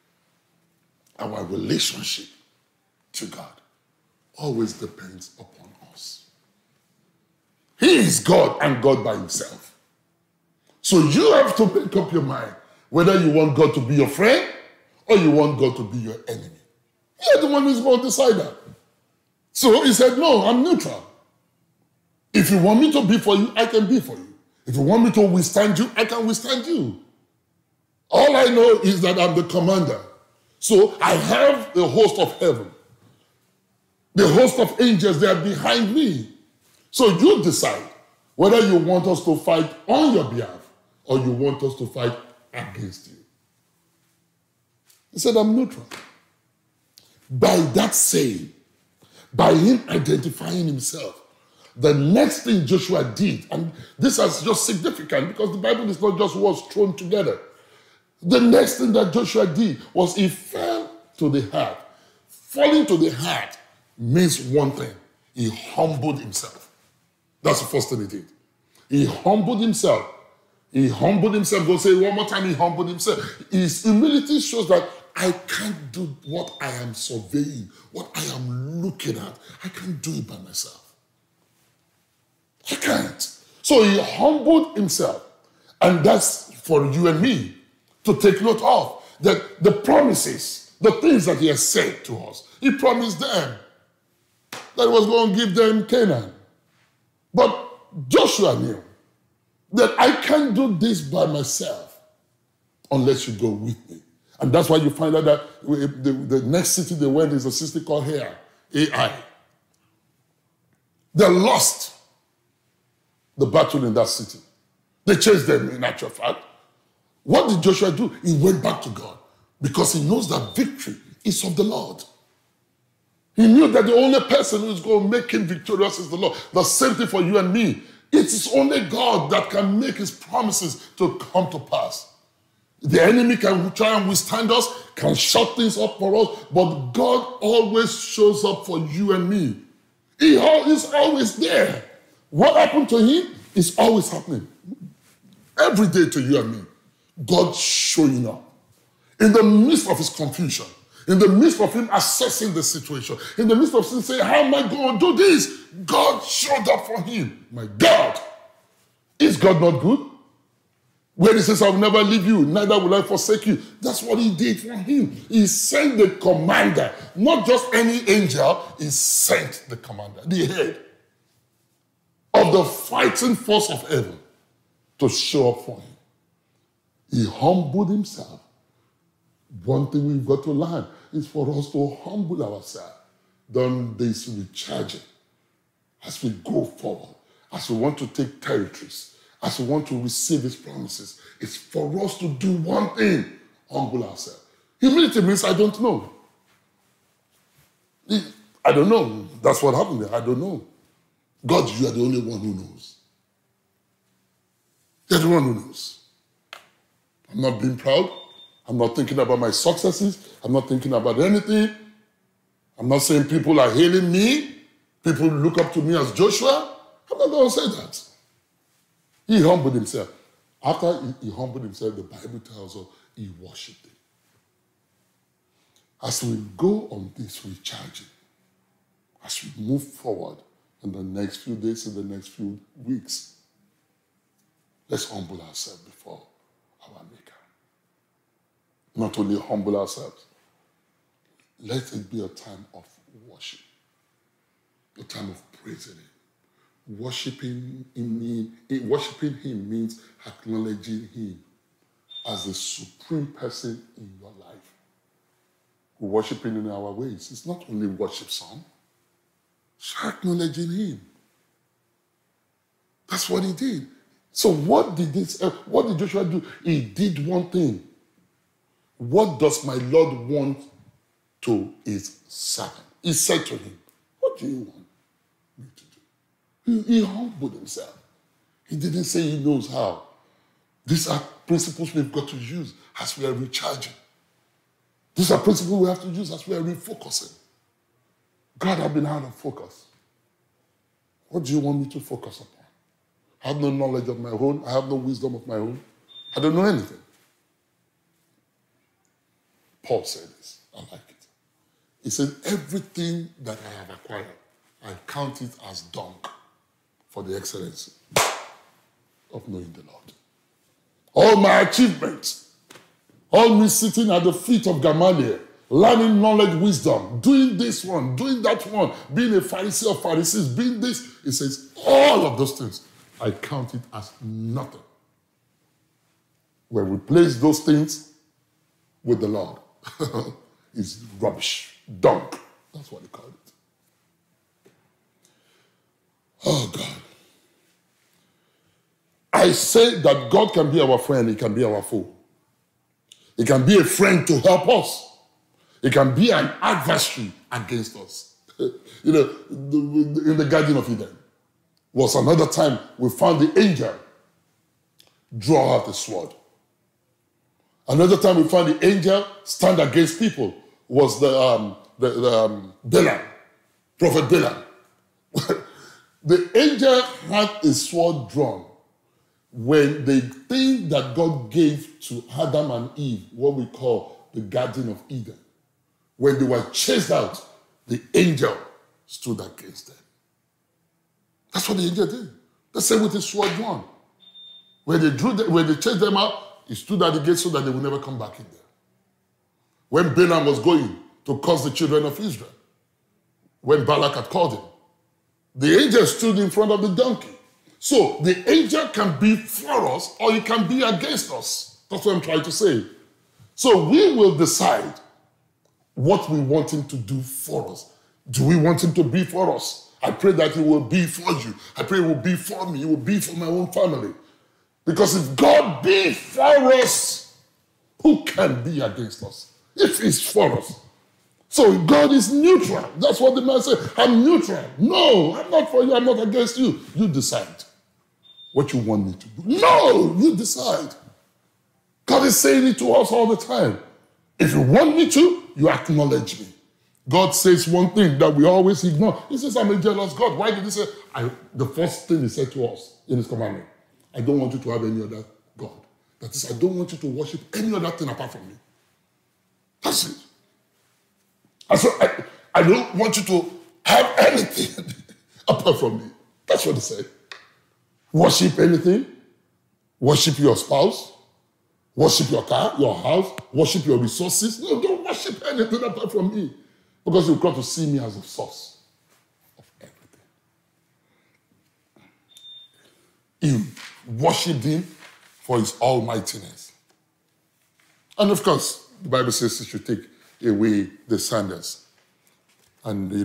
Our relationship to God always depends upon us. He is God and God by himself. So you have to make up your mind whether you want God to be your friend or you want God to be your enemy. You're the one who's going to decide that. So he said, "No, I'm neutral. If you want me to be for you, I can be for you. If you want me to withstand you, I can withstand you. All I know is that I'm the commander. So I have the host of heaven. The host of angels, they are behind me. So you decide whether you want us to fight on your behalf or you want us to fight against you." He said, "I'm neutral." By that saying, by him identifying himself, the next thing Joshua did, and this is just significant because the Bible is not just words thrown together. The next thing that Joshua did was he fell to the heart. Falling to the heart means one thing. He humbled himself. That's the first thing he did. He humbled himself. He humbled himself. Go say it one more time, he humbled himself. His humility shows that I can't do what I am surveying, what I am looking at. I can't do it by myself. I can't. So he humbled himself. And that's for you and me to take note of. That the promises, the things that he has said to us, he promised them that he was going to give them Canaan. But Joshua knew that I can't do this by myself unless you go with me. And that's why you find out that the next city they went is a city called Ai. They lost the battle in that city. They chased them, in actual fact. What did Joshua do? He went back to God because he knows that victory is of the Lord. He knew that the only person who is going to make him victorious is the Lord. The same thing for you and me. It is only God that can make his promises to come to pass. The enemy can try and withstand us, can shut things up for us, but God always shows up for you and me. He is always there. What happened to him is always happening. Every day to you and me. God showing up. In the midst of his confusion, in the midst of him assessing the situation, in the midst of him saying, how am I going to do this? God showed up for him. My God. Is God not good? When he says, I will never leave you, neither will I forsake you. That's what he did for him. He sent the commander, not just any angel, he sent the commander, the head of the fighting force of heaven to show up for him. He humbled himself. One thing we've got to learn is for us to humble ourselves. During this recharging, as we go forward, as we want to take territories, as we want to receive his promises, it's for us to do one thing, humble ourselves. Humility means I don't know. I don't know. That's what happened there. I don't know. God, you are the only one who knows. You're the one who knows. I'm not being proud. I'm not thinking about my successes. I'm not thinking about anything. I'm not saying people are hailing me. People look up to me as Joshua. I'm not going to say that. He humbled himself. After he humbled himself, the Bible tells us he worshipped him. As we go on this recharging, as we move forward in the next few days, in the next few weeks, let's humble ourselves before our Maker. Not only humble ourselves, let it be a time of worship, a time of praising him. Worshiping him means acknowledging him as the supreme person in your life. We're worshiping in our ways. It's not only worship song. It's acknowledging him. That's what he did. So what did Joshua do? He did one thing. What does my Lord want to his servant? He said to him, what do you want me to do? He humbled himself. He didn't say he knows how. These are principles we've got to use as we are recharging. These are principles we have to use as we are refocusing. God, I've been out of focus. What do you want me to focus upon? I have no knowledge of my own. I have no wisdom of my own. I don't know anything. Paul said this. I like it. He said, everything that I have acquired, I count it as dung for the excellency of knowing the Lord. All my achievements, all me sitting at the feet of Gamaliel, learning knowledge, wisdom, doing this one, doing that one, being a Pharisee of Pharisees, being this, he says, all of those things, I count it as nothing. When we place those things with the Lord, it's rubbish, dung. That's what he called it. Oh, God. I say that God can be our friend, he can be our foe. He can be a friend to help us. He can be an adversary against us. In the Garden of Eden was another time we found the angel draw out a sword. Another time we found the angel stand against people was the Balaam, Prophet Balaam. The angel had a sword drawn when the thing that God gave to Adam and Eve, what we call the Garden of Eden. When they were chased out, the angel stood against them. That's what the angel did. The same with his sword drawn. When they chased them out, he stood at the gate so that they would never come back in there. When Balaam was going to curse the children of Israel, when Balak had called him, the angel stood in front of the donkey. So the angel can be for us or he can be against us. That's what I'm trying to say. So we will decide what we want him to do for us. Do we want him to be for us? I pray that he will be for you. I pray he will be for me. He will be for my own family. Because if God be for us, who can be against us? If he's for us. So God is neutral. That's what the man said. I'm neutral. No, I'm not for you. I'm not against you. You decide what you want me to do. No, you decide. God is saying it to us all the time. If you want me to, you acknowledge me. God says one thing that we always ignore. He says, I'm a jealous God. Why did he say? The first thing he said to us in his commandment, I don't want you to have any other God. That is, I don't want you to worship any other thing apart from me. That's it. I don't want you to have anything apart from me. That's what he said. Worship anything. Worship your spouse. Worship your car, your house. Worship your resources. No, don't worship anything apart from me. Because you've got to see me as the source of everything. You worship him for his almightiness. And of course, the Bible says you should take away the sandals. And, he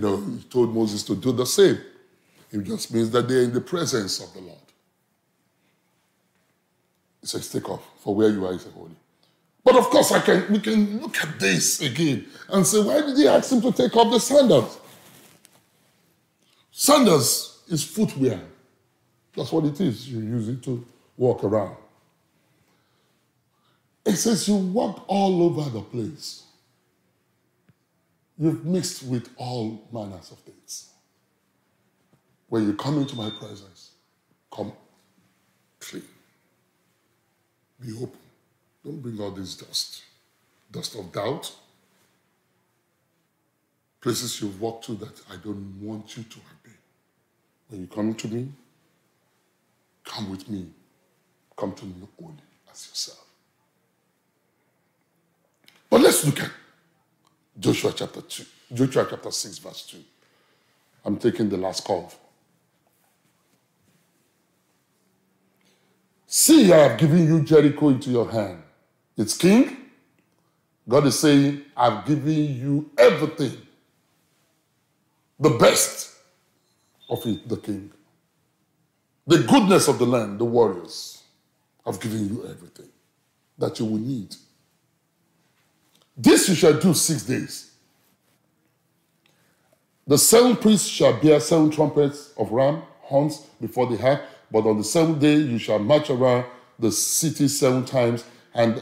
told Moses to do the same. It just means that they're in the presence of the Lord. He says, take off, for where you are is holy. But of course, we can look at this again and say, why did he ask him to take off the sandals? Sandals is footwear. That's what it is. You use it to walk around. It says you walk all over the place. You've mixed with all manners of things. When you come into my presence, come clean. Be open. Don't bring all this dust of doubt, places you've walked to that I don't want you to have been. When you come to me, come with me. Come to me only as yourself. But let's look at Joshua chapter 6, verse 2. I'm taking the last call. See, I have given you Jericho into your hand. Its king, God is saying, I've given you everything. The best of it, the king. The goodness of the land, the warriors. I've given you everything that you will need. This you shall do 6 days. The 7 priests shall bear 7 trumpets of ram horns before the ark, but on the 7th day you shall march around the city 7 times, and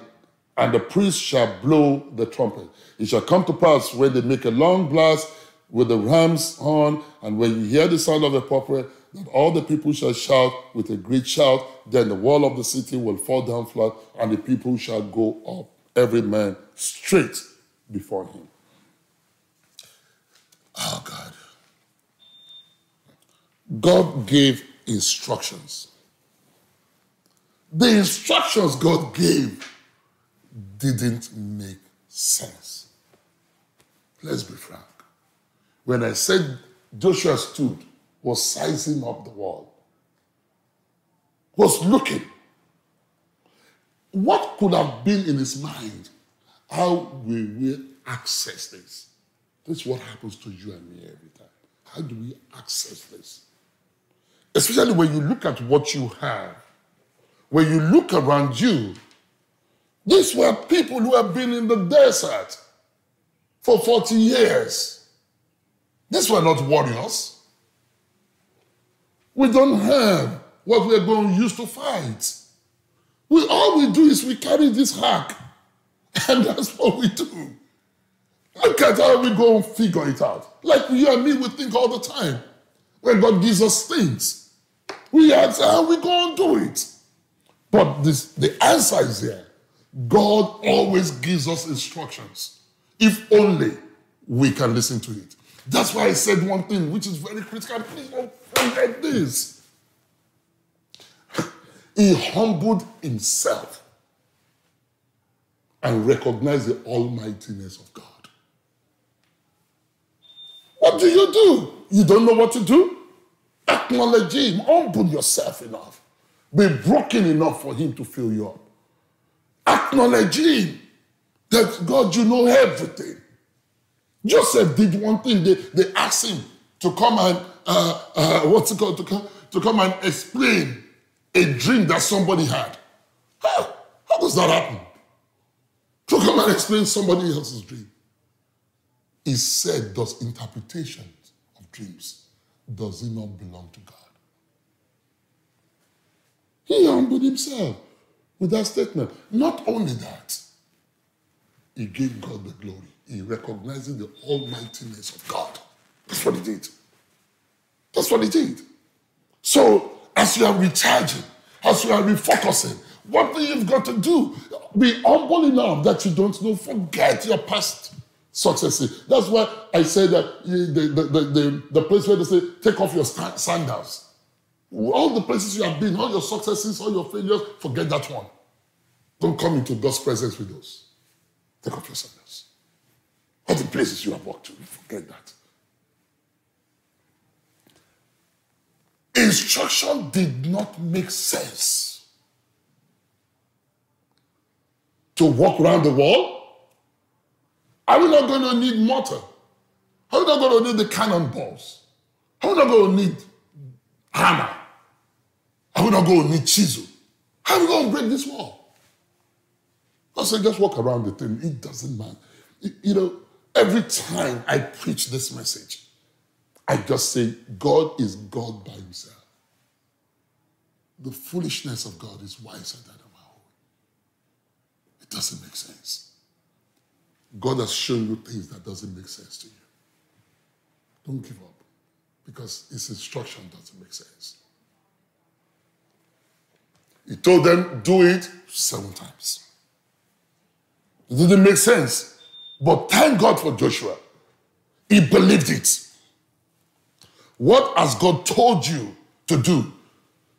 the priest shall blow the trumpet. It shall come to pass when they make a long blast with the ram's horn, and when you hear the sound of the trumpet, that all the people shall shout with a great shout. Then the wall of the city will fall down flat, and the people shall go up, every man straight before him. Oh, God. God gave instructions. The instructions God gave didn't make sense. Let's be frank. When I said Joshua stood, was sizing up the wall, was looking, what could have been in his mind? How will we access this? This is what happens to you and me every time. How do we access this? Especially when you look at what you have. When you look around you, these were people who have been in the desert for 40 years. These were not warriors. We don't have what we're going to use to fight. All we do is we carry this ark, and that's what we do. Look at how we go and figure it out. Like you and me, we think all the time. When God gives us things, we ask how we go and do it. But the answer is there. God always gives us instructions, if only we can listen to it. That's why I said one thing, which is very critical. Please don't forget this. He humbled himself and recognized the almightiness of God. What do? You don't know what to do? Acknowledge him. Humble yourself enough. Be broken enough for him to fill you up. Acknowledge him that God, you know everything. Joseph did one thing. They asked him to come and to come and explain a dream that somebody had. How does that happen? To come and explain somebody else's dream. He said, does interpretations of dreams, does it not belong to God? He humbled himself with that statement. Not only that, he gave God the glory. He recognized the almightiness of God. That's what he did. That's what he did. So, as you are recharging, as you are refocusing, what do you've got to do? Be humble enough that you don't know. Forget your past successes. That's why I say that the place where they say, take off your sandals. All the places you have been, all your successes, all your failures, forget that one. Don't come into God's presence with those. Take off your sandals. All the places you have walked to, forget that. Instruction did not make sense. To walk around the wall? Are we not going to need mortar? Are we not going to need the cannonballs? Are we not going to need hammer? Are we not going to need chisel? How are we going to break this wall? I said, just walk around the thing. It doesn't matter. Every time I preach this message, I just say, God is God by himself. The foolishness of God is wiser than our own. It doesn't make sense. God has shown you things that doesn't make sense to you. Don't give up, because his instruction doesn't make sense. He told them, do it 7 times. It didn't make sense. But thank God for Joshua. He believed it. What has God told you to do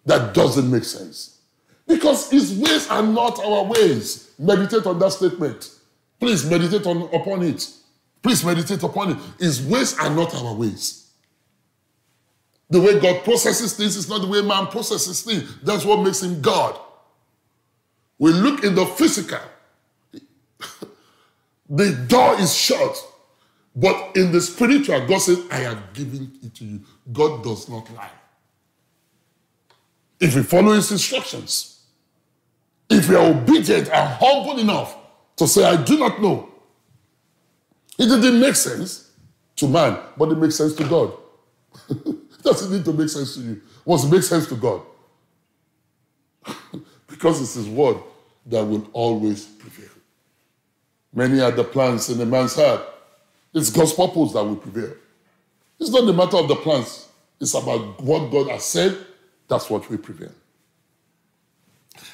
that doesn't make sense? Because his ways are not our ways. Meditate on that statement. Please meditate upon it. Please meditate upon it. His ways are not our ways. The way God processes things is not the way man processes things. That's what makes him God. We look in the physical. The door is shut. But in the spiritual, God says, I have given it to you. God does not lie. If we follow his instructions, if we are obedient and humble enough to say, I do not know. It didn't make sense to man, but it makes sense to God. It doesn't need to make sense to you. It must make sense to God. Because it's his word that will always prevail. Many are the plans in a man's heart. It's God's purpose that will prevail. It's not the matter of the plans. It's about what God has said. That's what will prevail.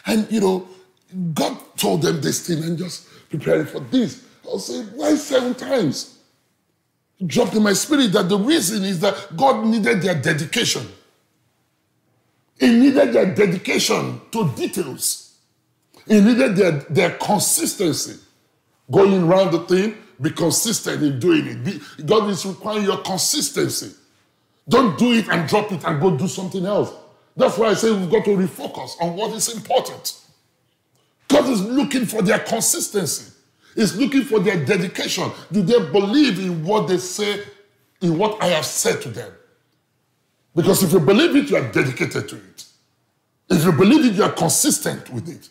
And, God told them this thing and just preparing for this. I'll say, why 7 times? It dropped in my spirit that the reason is that God needed their dedication. He needed their dedication to details. He needed their consistency. Going around the thing, be consistent in doing it. God is requiring your consistency. Don't do it and drop it and go do something else. That's why I say we've got to refocus on what is important. God is looking for their consistency. He's looking for their dedication. Do they believe in what they say, in what I have said to them? Because if you believe it, you are dedicated to it. If you believe it, you are consistent with it.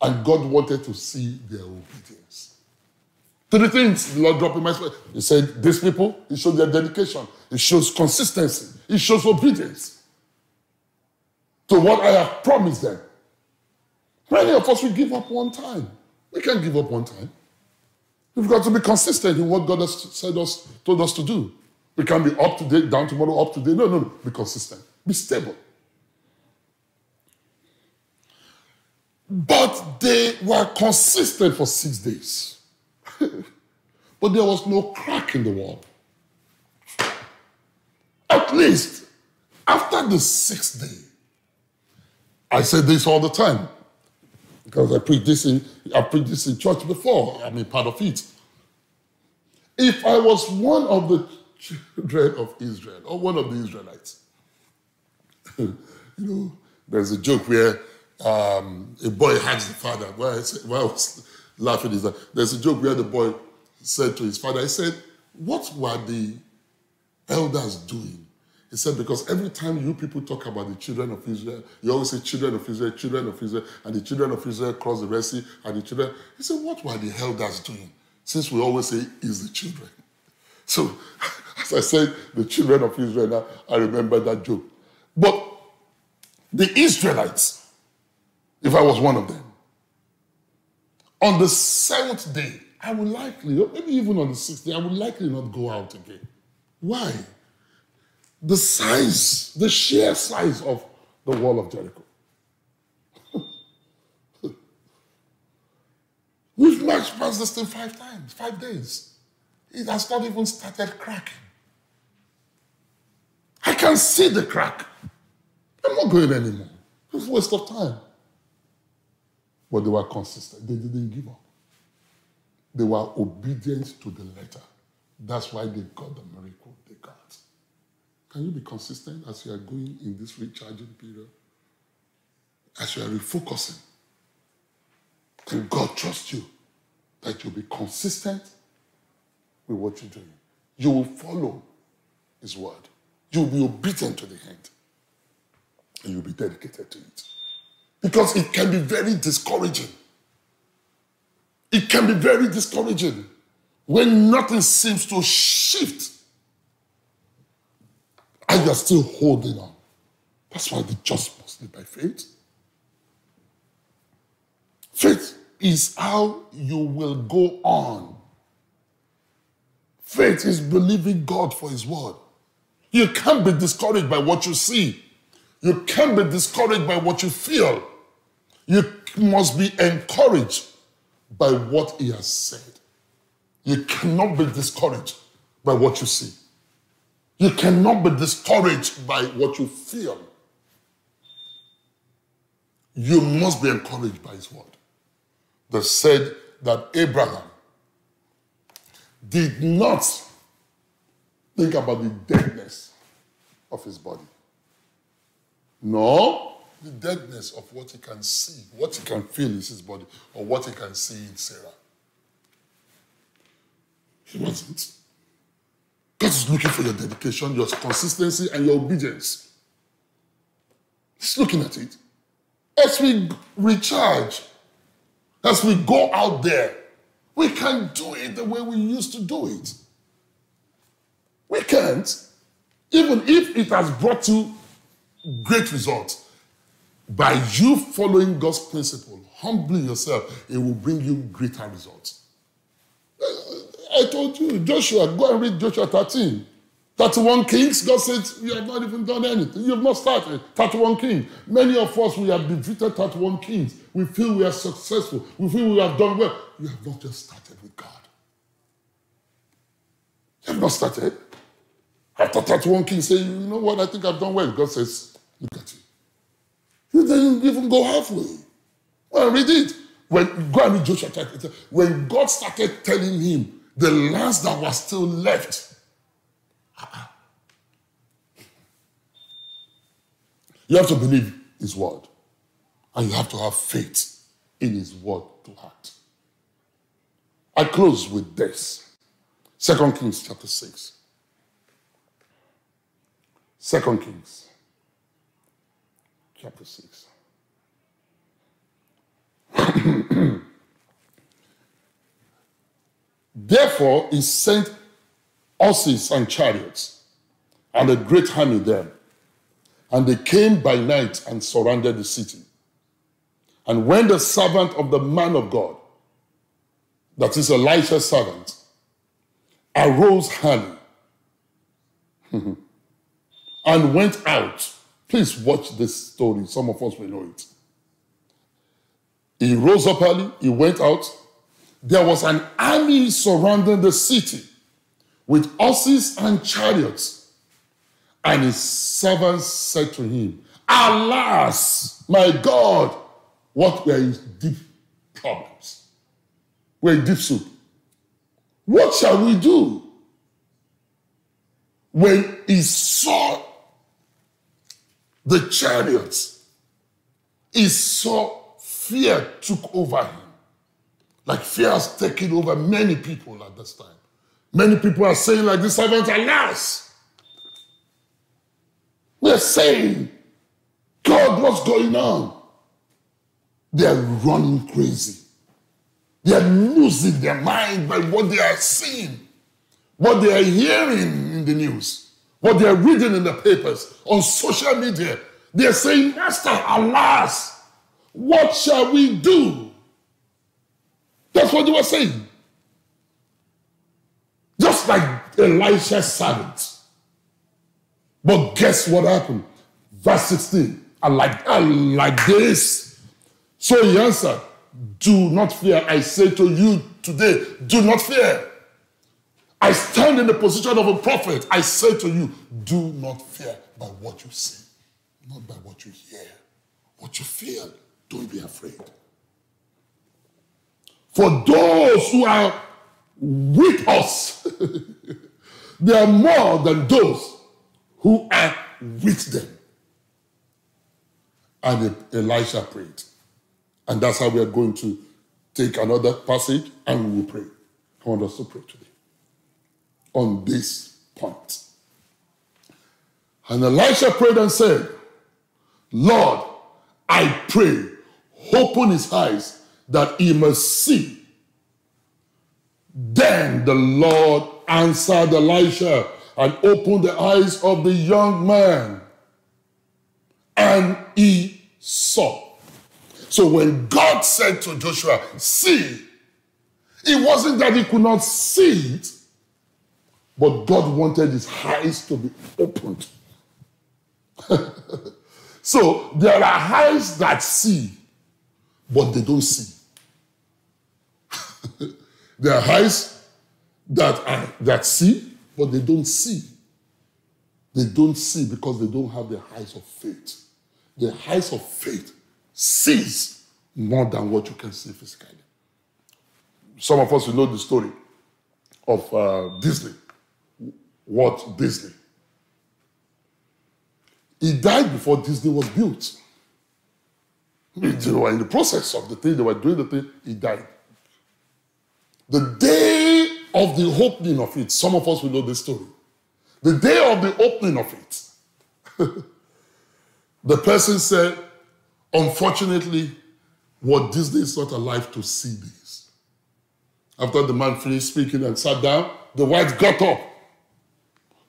And God wanted to see their obedience. 3 things the Lord dropped in my spirit. He said, these people, it shows their dedication. It shows consistency. It shows obedience to what I have promised them. Many of us will give up one time. We can't give up one time. We've got to be consistent in what God has told us to do. We can't be up today, down tomorrow, up today. No. Be consistent. Be stable. But they were consistent for 6 days. But there was no crack in the wall. At least, after the 6th day, I said this all the time, because I preached this in church before. I'm a part of it. If I was one of the children of Israel, or one of the Israelites, there's a joke where a boy hugs the father. Why I was laughing is that there's a joke where the boy said to his father, he said, what were the elders doing? He said, because every time you people talk about the children of Israel, you always say children of Israel, and the children of Israel cross the Red Sea, and the children. He said, what were the elders doing? Since we always say, is the children. So, as I said, the children of Israel, now I remember that joke. But the Israelites, if I was one of them, on the 7th day, I would likely, or maybe even on the 6th day, I would likely not go out again. Why? The size, the sheer size of the wall of Jericho. We've marched past this thing 5 times, 5 days. It has not even started cracking. I can see the crack. I'm not going anymore. It's a waste of time. But they were consistent. They didn't give up. They were obedient to the letter. That's why they got the miracle they got. Can you be consistent as you are going in this recharging period? As you are refocusing? Can God trust you that you'll be consistent with what you're doing? You will follow His word. You will be obedient to the end. And you'll be dedicated to it. Because it can be very discouraging. It can be very discouraging when nothing seems to shift and you're still holding on. That's why the just must live by faith. Faith is how you will go on. Faith is believing God for His word. You can't be discouraged by what you see. You can't be discouraged by what you feel. You must be encouraged by what He has said. You cannot be discouraged by what you see. You cannot be discouraged by what you feel. You must be encouraged by His word. They said that Abraham did not think about the deadness of his body. No, the deadness of what he can see, what he can feel is his body, or what he can see in Sarah. He wasn't. God is looking for your dedication, your consistency, and your obedience. He's looking at it. As we recharge, as we go out there, we can't do it the way we used to do it. We can't. Even if it has brought you great results, by you following God's principle, humbling yourself, it will bring you greater results. I told you, Joshua, go and read Joshua 13. 31 kings, God said, you have not even done anything. You have not started. 31 kings. Many of us, we have defeated 31 kings. We feel we are successful. We feel we have done well. You have not just started with God. You have not started. After 31 kings say, you know what, I think I've done well. God says, look at you. You didn't even go halfway. Well, read it. Go and read Joshua 13. When God started telling him the lands that were still left, you have to believe His word. And you have to have faith in His word to heart. I close with this. 2 Kings chapter 6. 2 Kings chapter 6. Therefore he sent horses and chariots and a great army there. And they came by night and surrounded the city. And when the servant of the man of God, that is Elisha's servant, arose early and went out. Please watch this story. Some of us will know it. He rose up early, he went out. There was an army surrounding the city with horses and chariots. And his servants said to him, alas, my God, what were his deep problems? We're in deep soup. What shall we do? When he saw the chariots, he saw fear took over him. Like fear has taken over many people at this time. Many people are saying like this servant, alas. They're saying, God, what's going on? They're running crazy. They're losing their mind by what they are seeing, what they are hearing in the news, what they are reading in the papers, on social media. They're saying, Master, alas, what shall we do? That's what they were saying. Just like Elisha's servant. But guess what happened? Verse 16. I like this. So he answered, do not fear. I say to you today, do not fear. I stand in the position of a prophet. I say to you, do not fear by what you see, not by what you hear. What you feel, don't be afraid. For those who are with us, they are more than those who are with them. And Elisha prayed. And that's how we are going to take another passage and we will pray. I want us to pray today on this point. And Elisha prayed and said, Lord, I pray, open his eyes that he may see. Then the Lord answered Elisha and opened the eyes of the young man, and he saw. So when God said to Joshua, see, it wasn't that he could not see it, but God wanted his eyes to be opened. So there are eyes that see, but they don't see. There are eyes that see, but they don't see. They don't see because they don't have the eyes of faith. The eyes of faith sees more than what you can see physically. Some of us will know the story of Disney, Walt Disney. He died before Disney was built. They were in the process of the thing, they were doing the thing, he died. The day of the opening of it, some of us will know this story. The day of the opening of it, the person said, unfortunately, Walt Disney is not alive to see this. After the man finished speaking and sat down, the wife got up.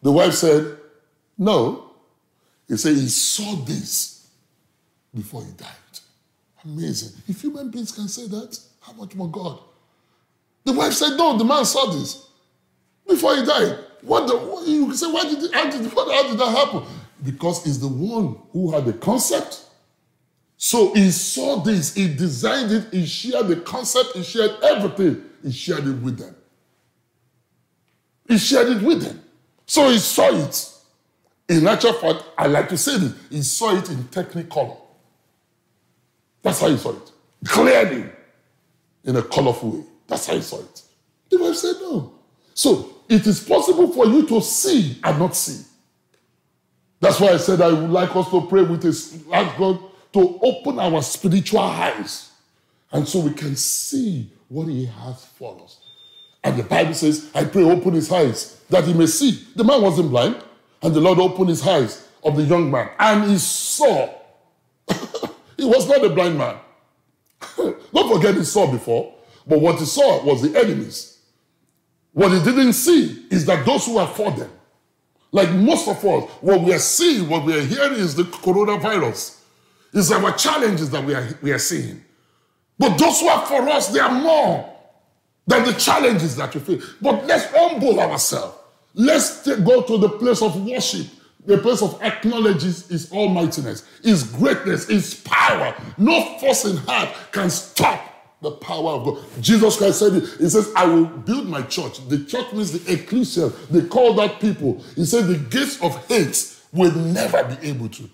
The wife said, no. He said he saw this before he died. Amazing. If human beings can say that, how much more God? The wife said, no, the man saw this before he died. You say, how did that happen? Because he's the one who had the concept. So he saw this, he designed it, he shared the concept, he shared everything. He shared it with them. He shared it with them. So he saw it. In actual fact, I like to say this, he saw it in technicolor. That's how he saw it. Clearly, in a colorful way. That's how he saw it. The wife said no. So it is possible for you to see and not see. That's why I said I would like us to pray with ask God to open our spiritual eyes, and so we can see what he has for us. And the Bible says, I pray open his eyes that he may see. The man wasn't blind, and the Lord opened his eyes of the young man, and he saw. He was not a blind man. Don't forget he saw before, but what he saw was the enemies. What he didn't see is that those who are for them. Like most of us, what we are seeing, what we are hearing is the coronavirus. It's our challenges that we are seeing. But those who are for us, they are more than the challenges that we face. But let's humble ourselves. Let's go to the place of worship The place of acknowledges his almightiness, his greatness, his power. No force in heart can stop the power of God. Jesus Christ said it. He says, I will build my church. The church means the ecclesia. They call that people. He said the gates of hate will never be able to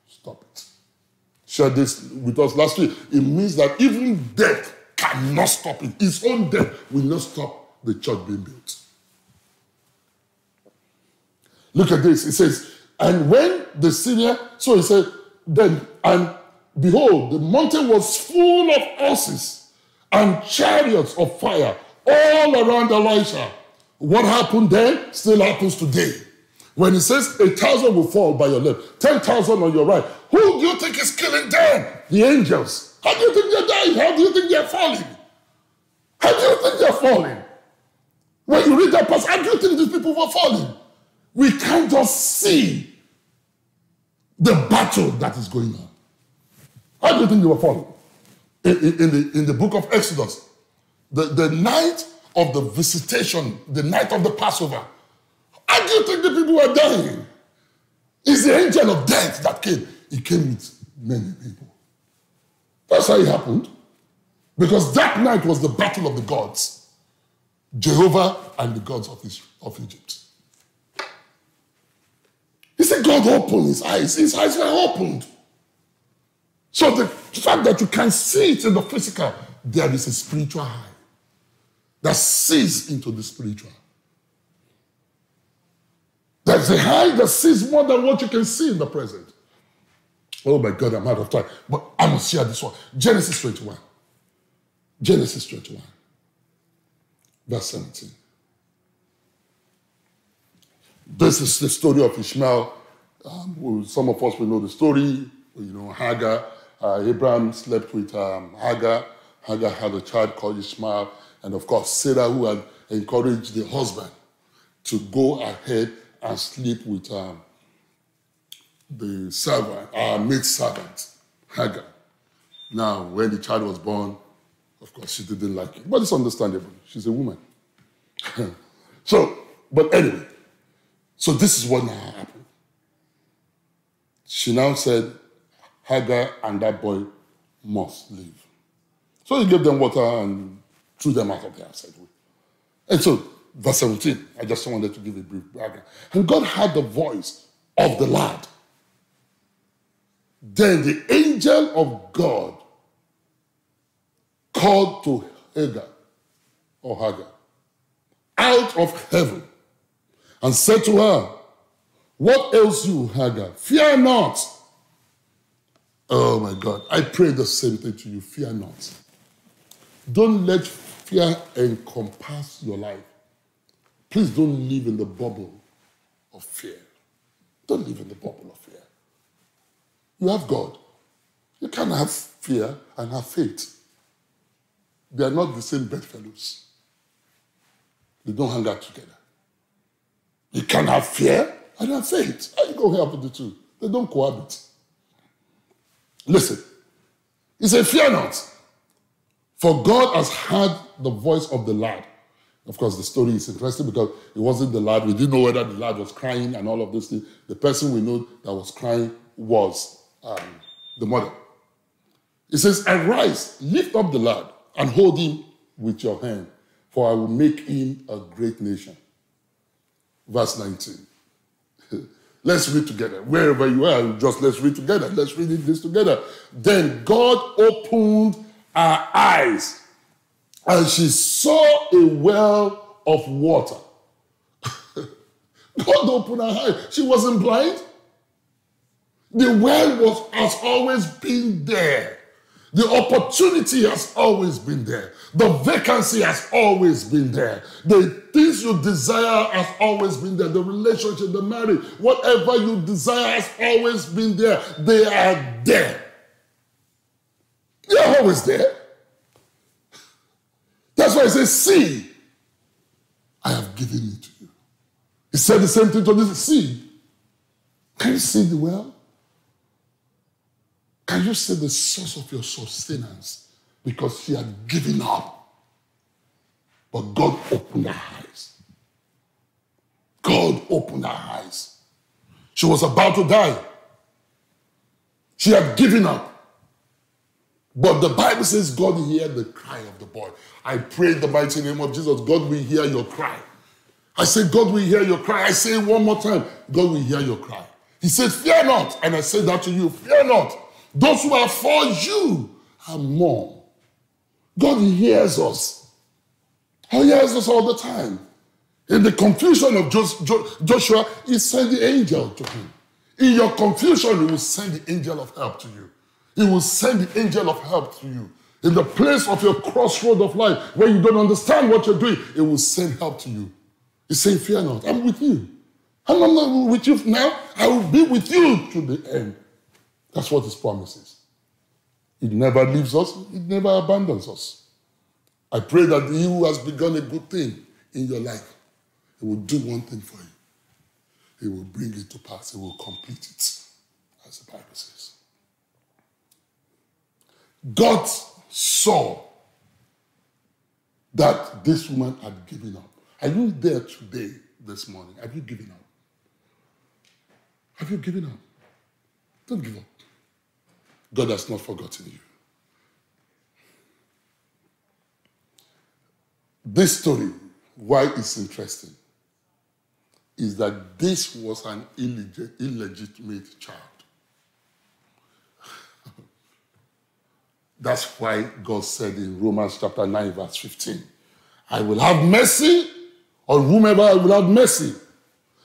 stop it. Shared this with us last week. It means that even death cannot stop it. His own death will not stop the church being built. Look at this. It says, and when the Syrian, so he said, then, and behold, the mountain was full of horses and chariots of fire all around Elisha. What happened then still happens today. When he says 1,000 will fall by your left, 10,000 on your right, who do you think is killing them? The angels. How do you think they're dying? How do you think they're falling? How do you think they're falling? When you read that passage, how do you think these people were falling? We can't just see the battle that is going on. How do you think they were falling? In the book of Exodus, the night of the visitation, the night of the Passover, how do you think the people were dying? It's the angel of death that came. He came with many people. That's how it happened. Because that night was the battle of the gods. Jehovah and the gods of Egypt. He said God opened his eyes. His eyes were opened. So the fact that you can see it in the physical, there is a spiritual eye that sees into the spiritual. There's a eye that sees more than what you can see in the present. Oh my God, I'm out of time. But I must share this one. Genesis 21. Genesis 21. Verse 17. This is the story of Ishmael. Some of us will know the story. You know, Hagar. Abraham slept with Hagar. Hagar had a child called Ishmael. And of course, Sarah, who had encouraged the husband to go ahead and sleep with the servant, maid servant, Hagar. Now, when the child was born, of course, she didn't like it. But it's understandable. She's a woman. But anyway, so this is what now happened. She now said, Hagar and that boy must leave. So he gave them water and threw them out of the outside way. And so, verse 17, I just wanted to give a brief background. And God heard the voice of the lad. Then the angel of God called to Hagar out of heaven and said to her, what ails you, Hagar? Fear not. Oh my God, I pray the same thing to you. Fear not. Don't let fear encompass your life. Please don't live in the bubble of fear. Don't live in the bubble of fear. You have God. You can't have fear and have faith. They are not the same bedfellows. They don't hang out together. You can't have fear and have faith. How you go help with the two? They don't cohabit. Listen. He said, fear not, for God has heard the voice of the lad. Of course, the story is interesting because it wasn't the lad. We didn't know whether the lad was crying and all of this thing. The person we know that was crying was the mother. It says, arise, lift up the lad and hold him with your hand, for I will make him a great nation. Verse 19. Let's read together. Wherever you are, just let's read together. Let's read this together. Then God opened her eyes, and she saw a well of water. God opened her eyes. She wasn't blind. The well has always been there. The opportunity has always been there. The vacancy has always been there. The things you desire has always been there. The relationship, the marriage, whatever you desire has always been there. They are there. They are always there. That's why he says, see, I have given it to you. He said the same thing to this. See, can you see the well? Can you see the source of your sustenance? Because she had given up. But God opened her eyes. God opened her eyes. She was about to die. She had given up. But the Bible says God heard the cry of the boy. I pray in the mighty name of Jesus, God will hear your cry. I say, God will hear your cry. I say it one more time, God will hear your cry. He said, fear not. And I say that to you, fear not. Those who are for you are more. God hears us. He hears us all the time. In the confusion of Joshua, he sent the angel to him. In your confusion, he will send the angel of help to you. He will send the angel of help to you. In the place of your crossroad of life, where you don't understand what you're doing, it will send help to you. He's saying, fear not, I'm with you. I'm not with you now, I will be with you to the end. That's what his promise is. He never leaves us, he never abandons us. I pray that he who has begun a good thing in your life, he will do one thing for you. He will bring it to pass, he will complete it, as the Bible says. God saw that this woman had given up. Are you there today, this morning? Have you given up? Have you given up? Don't give up. God has not forgotten you. This story, why it's interesting, is that this was an illegitimate child. That's why God said in Romans chapter 9, verse 15, I will have mercy on whomever I will have mercy.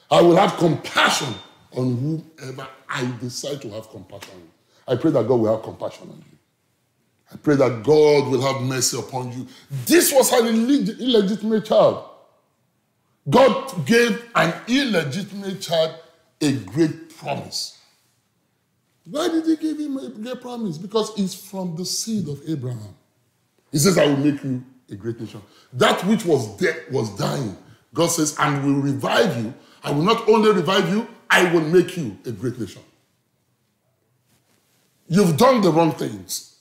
I will have compassion on whomever I decide to have compassion on. I pray that God will have compassion on you. I pray that God will have mercy upon you. This was an illegitimate child. God gave an illegitimate child a great promise. Why did he give him a great promise? Because it's from the seed of Abraham. He says, I will make you a great nation. That which was dead was dying. God says, I will revive you. I will not only revive you, I will make you a great nation. You've done the wrong things.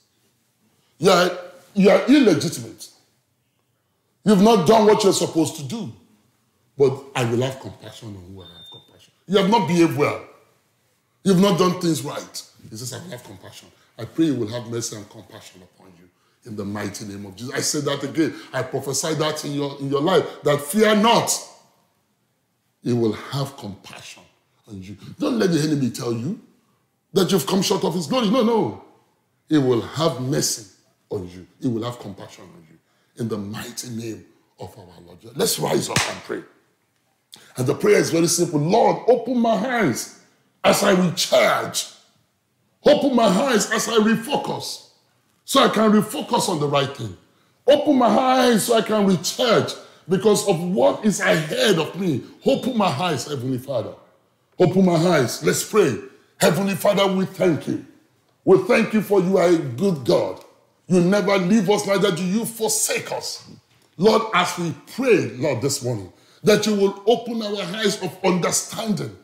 You are illegitimate. You've not done what you're supposed to do. But I will have compassion on who I have compassion. You have not behaved well. You've not done things right. He says, I will have compassion. I pray you will have mercy and compassion upon you in the mighty name of Jesus. I say that again. I prophesy that in your life, that fear not. He will have compassion on you. Don't let the enemy tell you that you've come short of his glory. No, no. He will have mercy on you. He will have compassion on you in the mighty name of our Lord. Let's rise up and pray. And the prayer is very simple. Lord, open my eyes as I recharge. Open my eyes as I refocus, so I can refocus on the right thing. Open my eyes so I can recharge because of what is ahead of me. Open my eyes, Heavenly Father. Open my eyes. Let's pray. Heavenly Father, we thank you. We thank you for you are a good God. You never leave us, neither do you forsake us. Lord, as we pray, Lord, this morning, that you will open our eyes of understanding.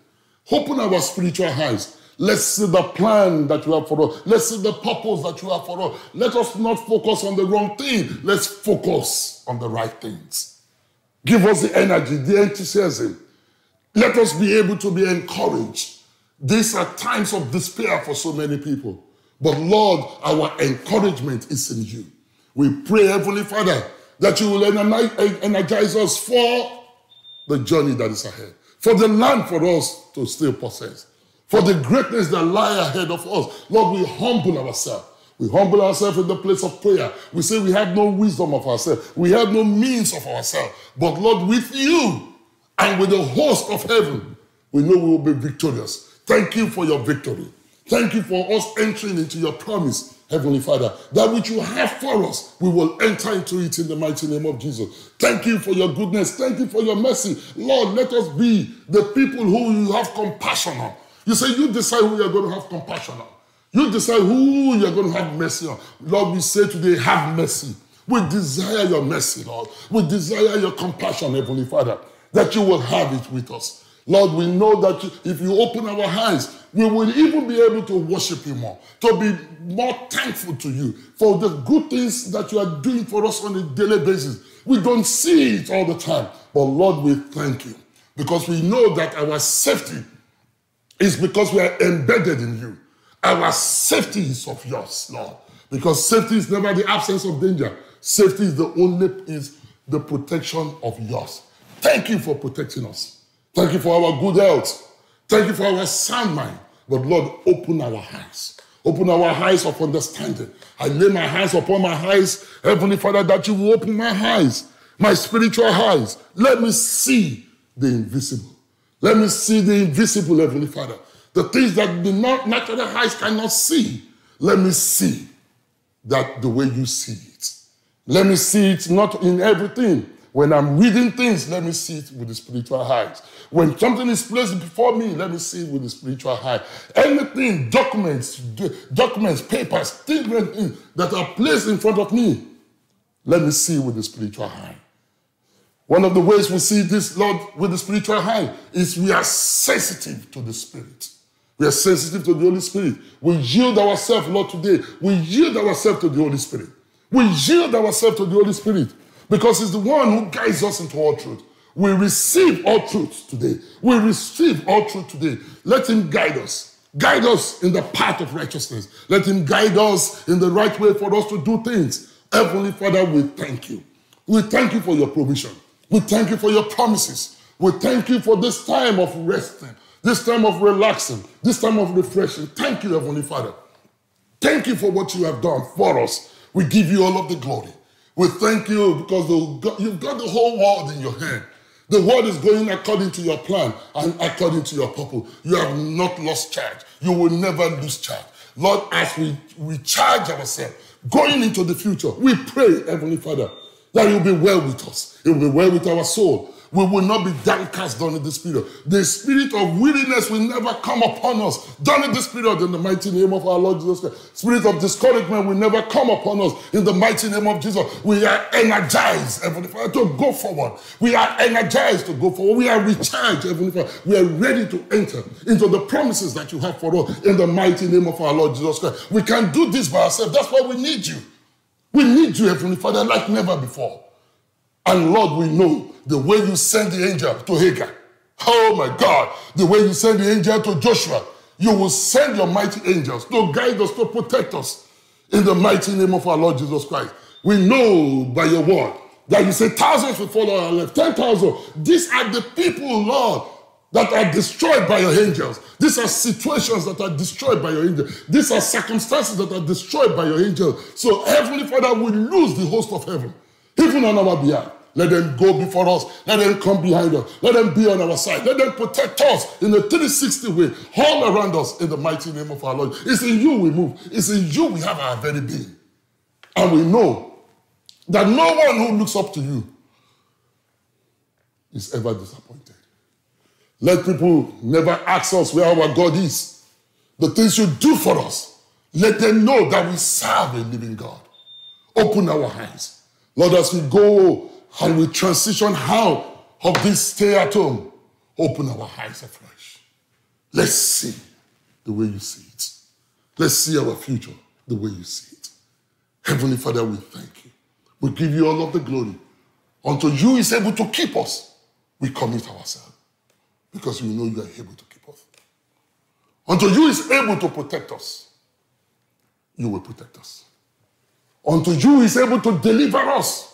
Open our spiritual eyes. Let's see the plan that you have for us. Let's see the purpose that you have for us. Let us not focus on the wrong thing. Let's focus on the right things. Give us the energy, the enthusiasm. Let us be able to be encouraged. These are times of despair for so many people. But Lord, our encouragement is in you. We pray, Heavenly Father, that you will energize us for the journey that is ahead, for the land for us to still possess, for the greatness that lie ahead of us. Lord, we humble ourselves. We humble ourselves in the place of prayer. We say we have no wisdom of ourselves. We have no means of ourselves. But Lord, with you and with the host of heaven, we know we will be victorious. Thank you for your victory. Thank you for us entering into your promise, Heavenly Father. That which you have for us, we will enter into it in the mighty name of Jesus. Thank you for your goodness. Thank you for your mercy. Lord, let us be the people who you have compassion on. You say you decide who you're going to have compassion on. You decide who you're going to have mercy on. Lord, we say today, have mercy. We desire your mercy, Lord. We desire your compassion, Heavenly Father, that you will have it with us. Lord, we know that if you open our eyes, we will even be able to worship you more, to be more thankful to you for the good things that you are doing for us on a daily basis. We don't see it all the time, but Lord, we thank you because we know that our safety It's because we are embedded in you. Our safety is of yours, Lord. Because safety is never the absence of danger. Safety is the protection of yours. Thank you for protecting us. Thank you for our good health. Thank you for our sound mind. But Lord, open our eyes. Open our eyes of understanding. I lay my hands upon my eyes, Heavenly Father, that you will open my eyes, my spiritual eyes. Let me see the invisible. Let me see the invisible, Heavenly Father. The things that the natural eyes cannot see. Let me see that the way you see it. Let me see it not in everything. When I'm reading things, let me see it with the spiritual eyes. When something is placed before me, let me see it with the spiritual eye. Anything, documents, papers, things that are placed in front of me, let me see with the spiritual eye. One of the ways we see this, Lord, with the spiritual eye is we are sensitive to the Spirit. We are sensitive to the Holy Spirit. We yield ourselves, Lord, today. We yield ourselves to the Holy Spirit. We yield ourselves to the Holy Spirit because it's the one who guides us into all truth. We receive all truth today. We receive all truth today. Let him guide us. Guide us in the path of righteousness. Let him guide us in the right way for us to do things. Heavenly Father, we thank you. We thank you for your provision. We thank you for your promises. We thank you for this time of resting, this time of relaxing, this time of refreshing. Thank you, Heavenly Father. Thank you for what you have done for us. We give you all of the glory. We thank you because you've got the whole world in your hand. The world is going according to your plan and according to your purpose. You have not lost charge. You will never lose charge. Lord, as we charge ourselves, going into the future, we pray, Heavenly Father, that you'll be well with us. It will be well with our soul. We will not be downcast during this period. The spirit of weariness will never come upon us during this period in the mighty name of our Lord Jesus Christ. Spirit of discouragement will never come upon us in the mighty name of Jesus. We are energized, Heavenly Father, to go forward. We are energized to go forward. We are recharged, Heavenly Father. We are ready to enter into the promises that you have for us in the mighty name of our Lord Jesus Christ. We can do this by ourselves. That's why we need you. We need you, Heavenly Father, like never before. And Lord, we know the way you send the angel to Hagar. Oh my God, the way you send the angel to Joshua, you will send your mighty angels to guide us, to protect us in the mighty name of our Lord Jesus Christ. We know by your word that you say thousands will follow our left, 10,000. These are the people, Lord, that are destroyed by your angels. These are situations that are destroyed by your angels. These are circumstances that are destroyed by your angels. So Heavenly Father, we lose the host of heaven, even on our behalf. Let them go before us. Let them come behind us. Let them be on our side. Let them protect us in a 360 way, all around us in the mighty name of our Lord. It's in you we move. It's in you we have our very being. And we know that no one who looks up to you is ever disappointed. Let people never ask us where our God is. The things you do for us, let them know that we serve a living God. Open our eyes. Lord, as we go and we transition out of this stay at home, open our eyes afresh. Let's see the way you see it. Let's see our future the way you see it. Heavenly Father, we thank you. We give you all of the glory. Until you is able to keep us, we commit ourselves. Because we know you are able to keep us. Until you is able to protect us, you will protect us. Until you is able to deliver us.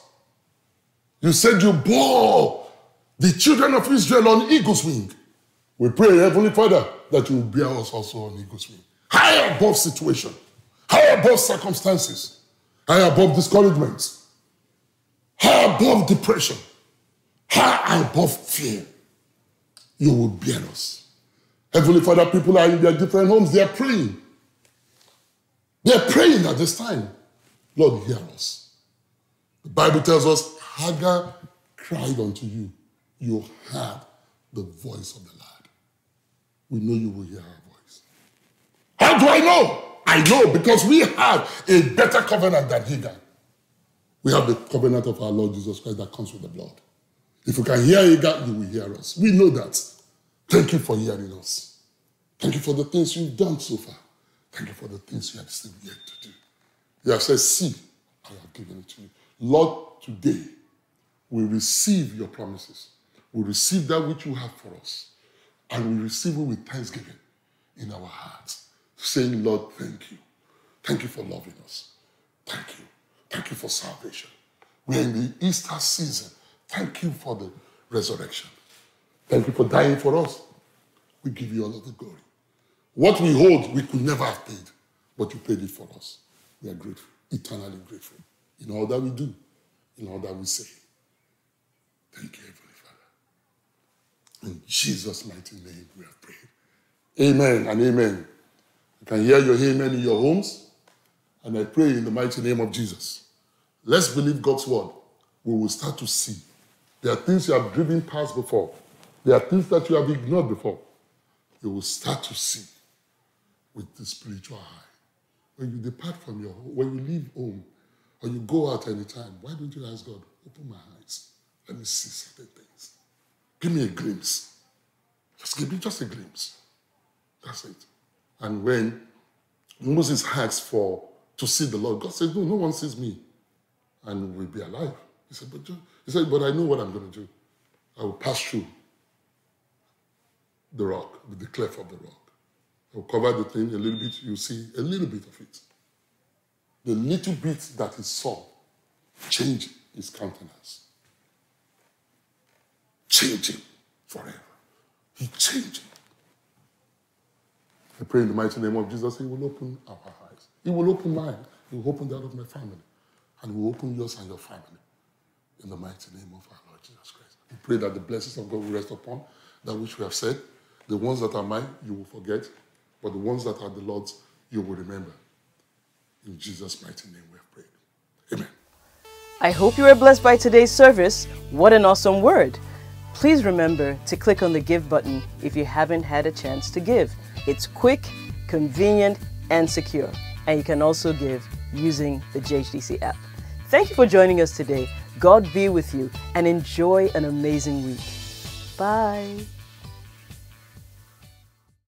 You said you bore the children of Israel on eagle's wing. We pray, Heavenly Father, that you will bear us also on eagle's wing. High above situation, high above circumstances, high above discouragement, high above depression, high above fear. You will bear us. Heavenly Father, people are in their different homes. They are praying. They are praying at this time. Lord, hear us. The Bible tells us, Hagar cried unto you. You heard the voice of the Lord. We know you will hear our voice. How do I know? I know because we have a better covenant than Hagar. We have the covenant of our Lord Jesus Christ that comes with the blood. If you can hear Hagar, you will hear us. We know that. Thank you for hearing us. Thank you for the things you've done so far. Thank you for the things you have still yet to do. You have said, see, I have given it to you. Lord, today, we receive your promises. We receive that which you have for us. And we receive it with thanksgiving. in our hearts, saying, Lord, thank you. Thank you for loving us. Thank you. Thank you for salvation. We're in the Easter season. Thank you for the resurrection. Thank you for dying for us. We give you all of the glory. What we hold, we could never have paid, but you paid it for us. We are grateful, eternally grateful, in all that we do, in all that we say. Thank you, Heavenly Father. In Jesus' mighty name we have prayed. Amen and amen. You can hear your amen in your homes, and I pray in the mighty name of Jesus. Let's believe God's word. We will start to see. There are things you have driven past before. There are things that you have ignored before. You will start to see with the spiritual eye. When you depart from your home, when you leave home, or you go out anytime, why don't you ask God, open my eyes, let me see certain things. Give me a glimpse. Just give me just a glimpse. That's it. And when Moses asked to see the Lord, God said, no one sees me, and we'll be alive. He said, but I know what I'm going to do. I will pass through the rock, the cleft of the rock. I'll cover the thing a little bit, you'll see a little bit of it. The little bit that he saw changed his countenance. Changed him forever. He changed him. I pray in the mighty name of Jesus, he will open our eyes. He will open mine. He will open that of my family. And he will open yours and your family. In the mighty name of our Lord Jesus Christ. We pray that the blessings of God will rest upon that which we have said. The ones that are mine, you will forget. But the ones that are the Lord's, you will remember. In Jesus' mighty name we have prayed. Amen. I hope you were blessed by today's service. What an awesome word. Please remember to click on the give button if you haven't had a chance to give. It's quick, convenient, and secure. And you can also give using the JHDC app. Thank you for joining us today. God be with you and enjoy an amazing week. Bye.